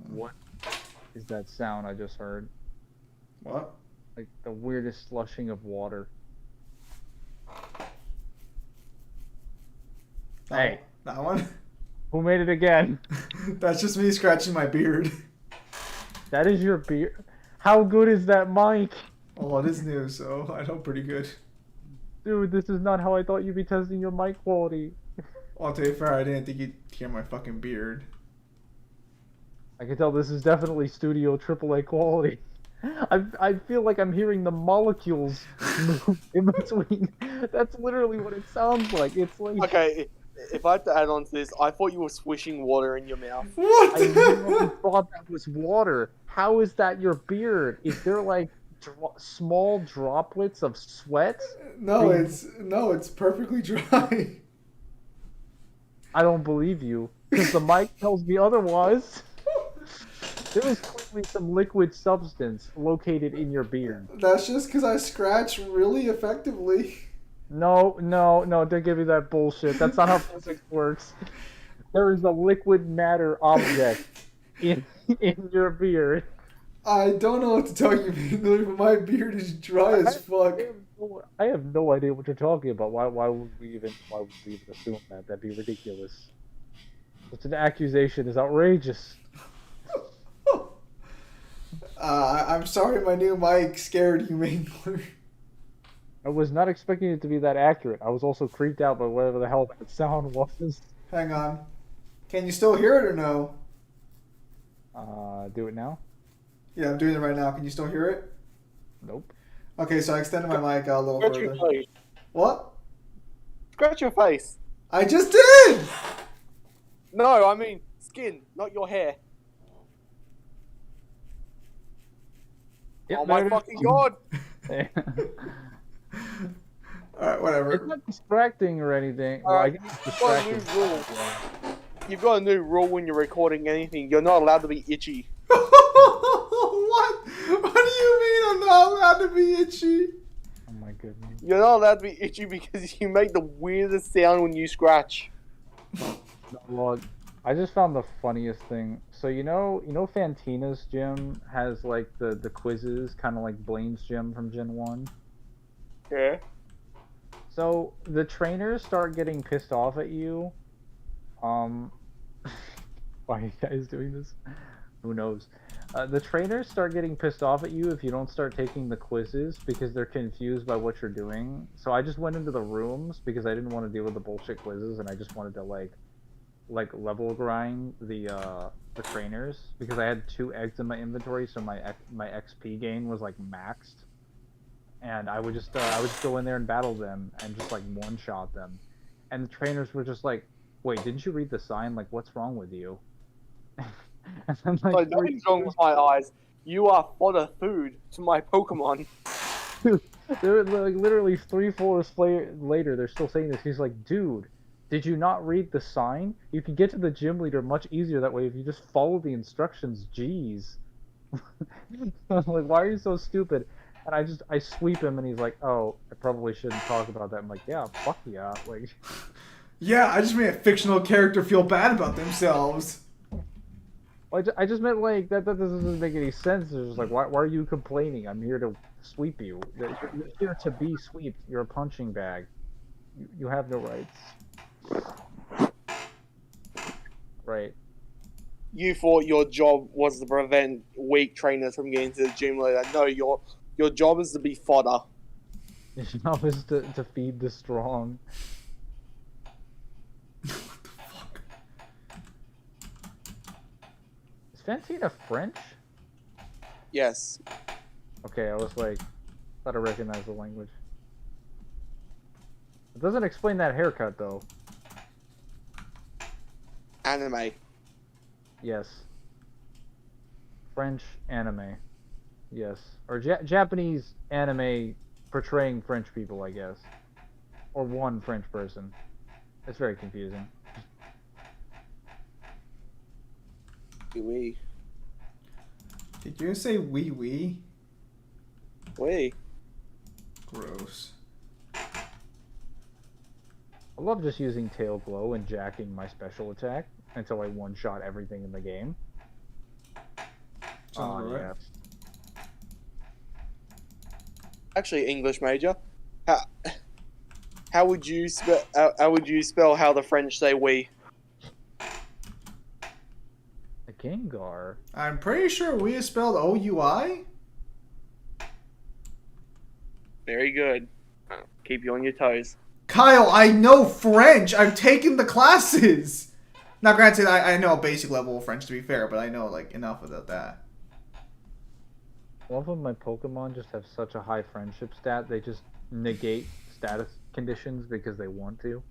What is that sound I just heard? What? Like the weirdest slushing of water. Hey. That one? Who made it again? That's just me scratching my beard. That is your beard? How good is that mic? Oh, it is new, so I know pretty good. Dude, this is not how I thought you'd be testing your mic quality. Well, I'll tell you fair, I didn't think you'd hear my fucking beard. I can tell this is definitely studio AAA quality. I feel like I'm hearing the molecules move in between. That's literally what it sounds like. It's like... Okay, if I had to add on to this, I thought you were swishing water in your mouth. What? I literally thought that was water. How is that your beard? Is there like small droplets of sweat? No, it's perfectly dry. I don't believe you, because the mic tells me otherwise. There is clearly some liquid substance located in your beard. That's just because I scratch really effectively. No, don't give me that bullshit. That's not how physics works. There is a liquid matter object in your beard. I don't know what to tell you, Mingler, but my beard is dry as fuck. I have no idea what you're talking about. Why would we even assume that? That'd be ridiculous. Such an accusation is outrageous. I'm sorry my new mic scared you, Mingler. I was not expecting it to be that accurate. I was also creeped out by whatever the hell that sound was. Hang on. Can you still hear it or no? Do it now? Yeah, I'm doing it right now. Can you still hear it? Nope. Okay, so I extended my mic out a little Scratch your further. face. What? Scratch your face. I just did! No, I mean skin, not your hair. Yep, Oh my fucking god! Alright, whatever. It's not distracting or anything. Well, I guess it's distracting. You've got a new rule when you're recording anything. You're not allowed to be itchy. What? What do you mean I'm not allowed to be itchy? Oh my goodness. You're not allowed to be itchy because you make the weirdest sound when you scratch. Well, I just found the funniest thing. So you know Fantina's gym has like the quizzes, kind of like Blaine's gym from Gen 1. Yeah. So the trainers start getting pissed off at you. Why are you guys doing this? Who knows? The trainers start getting pissed off at you if you don't start taking the quizzes because they're confused by what you're doing. So I just went into the rooms because I didn't want to deal with the bullshit quizzes and I just wanted to like level grind the trainers because I had 2 eggs in my inventory, so my XP gain was like maxed. And I would just go in there and battle them and just like one-shot them. And the trainers were just like, "Wait, didn't you read the sign? Like, what's wrong with you?" And I'm like, Nothing's wrong with my eyes. You are fodder food to my Pokemon. Dude, they're like literally 3 floors later, they're still saying this. He's like, "Dude, did you not read the sign? You can get to the gym leader much easier that way if you just follow the instructions. Jeez." I'm like, "Why are you so stupid?" And I sweep him, and he's like, "Oh, I probably shouldn't talk about that." I'm like, "Yeah, fuck yeah." Like, yeah, I just made a fictional character feel bad about themselves. I just meant like that doesn't make any sense. It's just like, why are you complaining? I'm here to sweep you. You're here to be sweeped. You're a punching bag. You have no rights. Right. You thought your job was to prevent weak trainers from getting to the gym leader. No, your job is to be fodder. Your job is to feed the strong. What the fuck? Is Fantina French? Yes. Okay, I was like, thought I recognized the language. It doesn't explain that haircut though. Anime. Yes. French anime. Yes. Or Japanese anime portraying French people, I guess. Or one French person. It's very confusing. Wee. Did you say wee wee? Wee. Gross. I love just using Tail Glow and jacking my special attack until I one-shot everything in the game. Sounds right. Yeah. Actually, English major. How would you spell how the French say we? A Gengar. I'm pretty sure we is spelled O-U-I. Very good. Keep you on your toes. Kyle, I know French. I've taken the classes. Now, granted, I know a basic level of French to be fair, but I know like enough about that. All of my Pokemon just have such a high friendship stat, they just negate status conditions because they want to.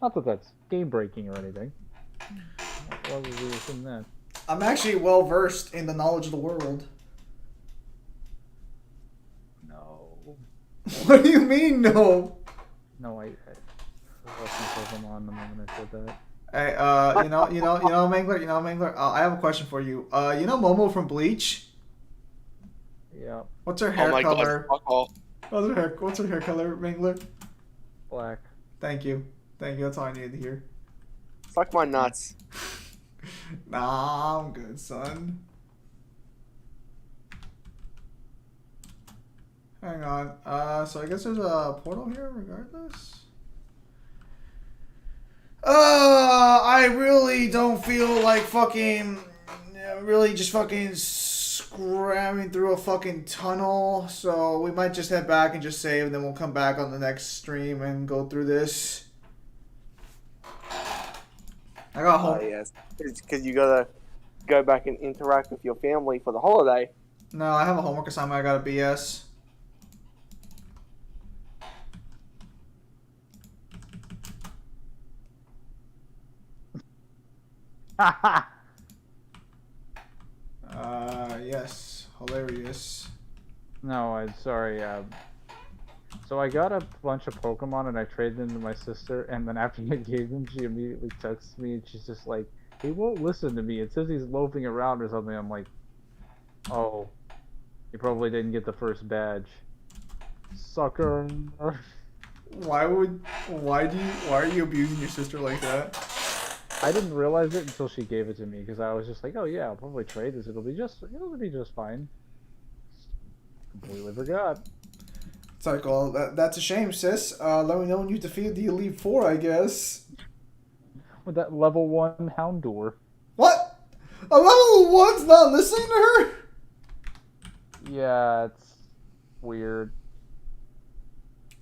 Not that that's game breaking or anything. Why would we assume that? I'm actually well versed in the knowledge of the world. No. What do you mean, no? No, I lost my Pokemon the moment I said that. Hey, Mangler, I have a question for you. You know Momo from Bleach? Yeah. What's her hair color? God, fuck off. What's her hair color, Mangler? Black. Thank you. That's all I needed to hear. Fuck my nuts. Nah, I'm good, son. Hang on. So I guess there's a portal here regardless. I really don't feel like fucking scramming through a fucking tunnel. So we might just head back and just save, and then we'll come back on the next stream and go through this. I got home. Oh, yes. Because you gotta go back and interact with your family for the holiday. No, I have a homework assignment. I got a BS. Yes. Hilarious. No, I'm sorry. So I got a bunch of Pokemon and I traded them to my sister, and then after I gave them, she immediately texts me and she's just like, he won't listen to me. It says he's loafing around or something. I'm like, oh, he probably didn't get the first badge. Sucker. Why are you abusing your sister like that? I didn't realize it until she gave it to me, because I was just like, oh yeah, I'll probably trade this. It'll be just fine. Completely forgot. It's like, well, that's a shame, sis. Let me know when you defeat the Elite Four, I guess. With that level 1 Houndour. What? A level 1's not listening to her? Yeah, it's weird.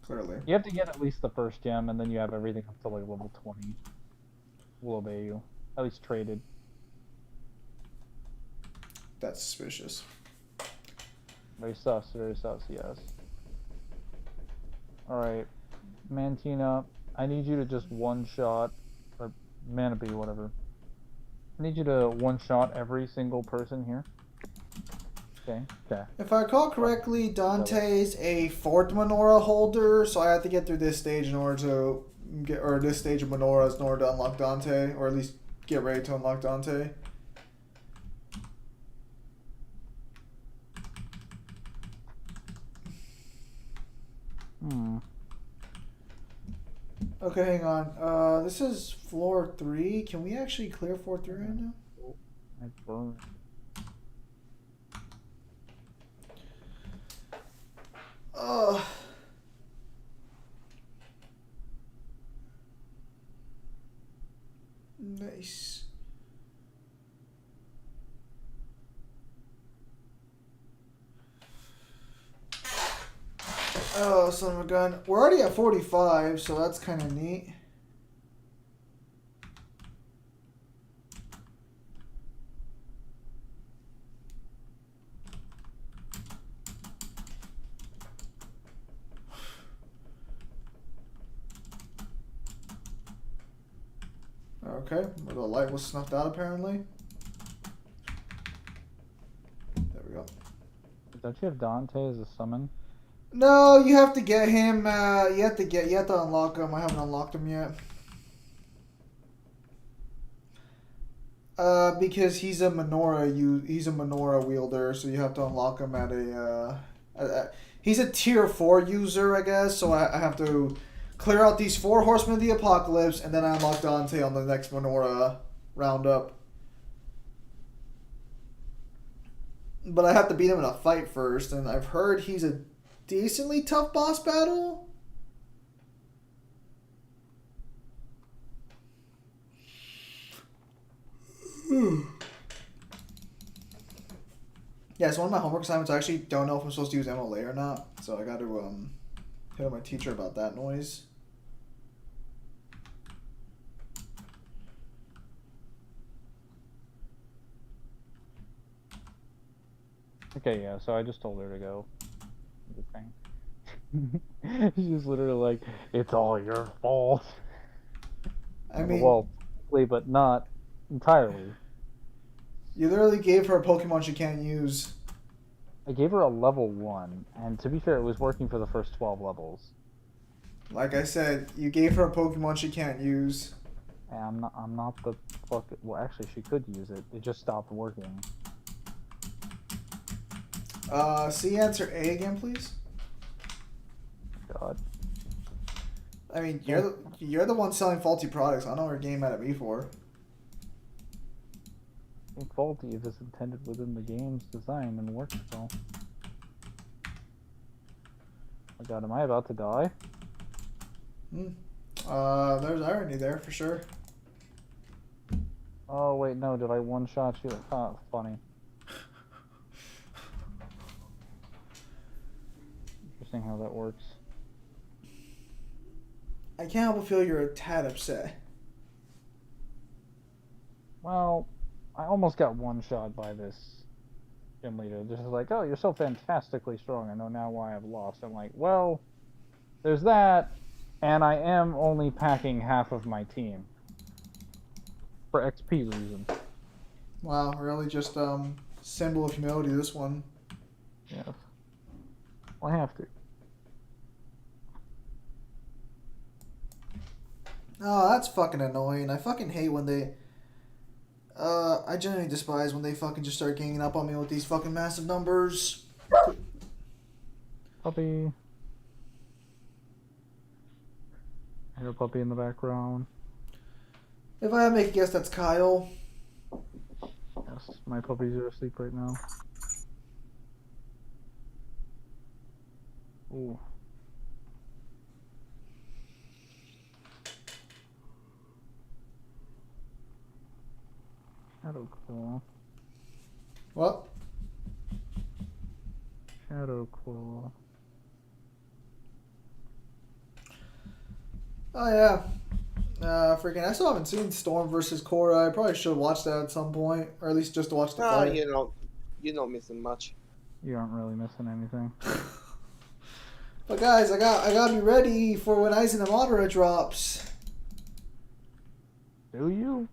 Clearly. You have to get at least the first gem, and then you have everything up to like level 20. Will obey you. At least traded. That's suspicious. Very sus, yes. Alright. Mantina, I need you to just one-shot, or Manapy, whatever. I need you to one-shot every single person here. Okay. If I recall correctly, Dante's a 4th Menorah holder, so I have to get through this stage in order to this stage of Menorahs in order to unlock Dante, or at least get ready to unlock Dante. Okay, hang on. This is floor 3. Can we actually clear floor 3 right now? I burned. Nice. Oh, son of a gun. We're already at 45, so that's kind of neat. Okay, well, the light was snuffed out apparently. There we go. Don't you have Dante as a summon? No, you have to get him. You have to unlock him. I haven't unlocked him yet. Because he's a Menorah wielder, so you have to unlock him at he's a tier 4 user, I guess. So I have to clear out these 4 Horsemen of the Apocalypse, and then I unlock Dante on the next Menorah roundup. But I have to beat him in a fight first, and I've heard he's a decently tough boss battle. Yeah, so one of my homework assignments, I actually don't know if I'm supposed to use MLA or not, so I got to hit up my teacher about that noise. Okay, yeah, so I just told her to go. Good thing. She's literally like, it's all your fault. I mean, well, but not entirely. you literally gave her a Pokemon she can't use. I gave her a level 1, and to be fair, it was working for the first 12 levels. Like I said, you gave her a Pokemon she can't use. And I'm not the fuck. Well, actually, she could use it. It just stopped working. C, answer A again, please. God. I mean, you're the one selling faulty products. I don't know what you're getting mad at me for. Faulty if it's intended within the game's design and works well. Oh god, am I about to die? There's irony there for sure. Oh wait, no, did I one-shot you? Oh, funny. Interesting how that works. I can't help but feel you're a tad upset. Well, I almost got one-shot by this gym leader. Just like, oh, you're so fantastically strong. I know now why I've lost. I'm like, well, there's that, and I am only packing half of my team. For XP reasons. Wow, really just symbol of humility, this one. Yeah. Well, I have to. Oh, that's fucking annoying. I fucking hate when they... I genuinely despise when they fucking just start ganging up on me with these fucking massive numbers. Puppy. I hear a puppy in the background. If I had to make a guess, that's Kyle. Yes, my puppies are asleep right now. Ooh. Shadow Claw. What? Shadow Claw. Oh, yeah. Freaking, I still haven't seen Storm versus Korra. I probably should watch that at some point, or at least just to watch the fight. You're not missing much. You aren't really missing anything. But guys, I gotta be ready for when Ice and the Madara drops. Do you?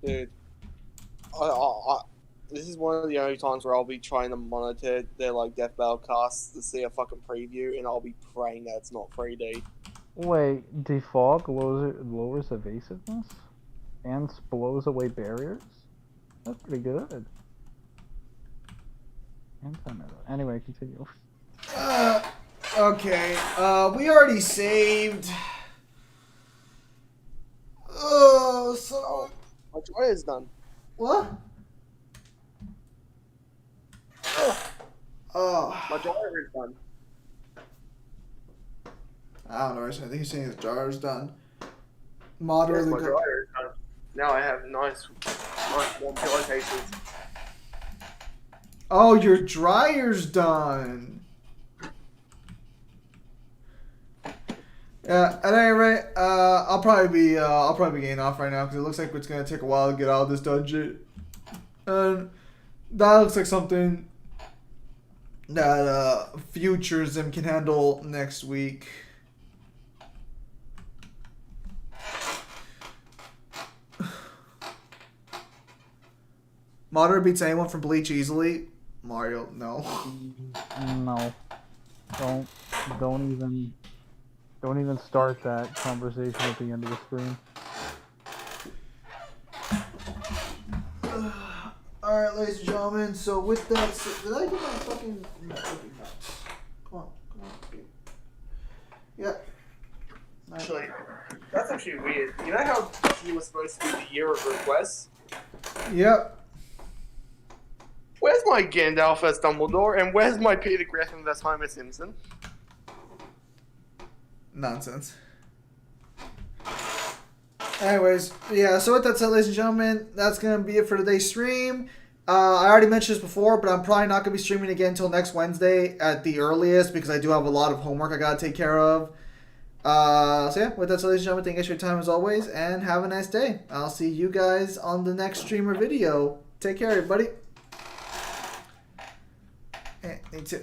Dude, this is one of the only times where I'll be trying to monitor their like Death Battle casts to see a fucking preview, and I'll be praying that it's not 3D. Wait, defog lowers evasiveness and blows away barriers? That's pretty good. Anyway, continue. Okay. We already saved. Oh, so... My dryer's done. What? Oh. My dryer is done. I don't know. I think he's saying his jar is done. Yes, Moderately my good. dryer is done. Now I have nice warm pillowcases. Oh, your dryer's done. Yeah. At any rate, I'll probably be getting off right now because it looks like it's gonna take a while to get out of this dungeon, and that looks like something that future Zim can handle next week. Madara beats anyone from Bleach easily. Mario, no. No. Don't even start that conversation at the end of the screen. Alright, ladies and gentlemen, so with that, did I get my fucking... No, come on. Yeah. Actually, that's actually weird. You know how you were supposed to be the year of requests? Yep. Where's my Gandalf as Dumbledore, and where's my Peter Griffin as Homer Simpson? Nonsense. Anyways, yeah, so with that said, ladies and gentlemen, that's going to be it for today's stream. I already mentioned this before, but I'm probably not going to be streaming again until next Wednesday at the earliest because I do have a lot of homework I got to take care of. So yeah, with that said, ladies and gentlemen, thank you guys for your time as always, and have a nice day. I'll see you guys on the next stream or video. Take care, everybody. Me too.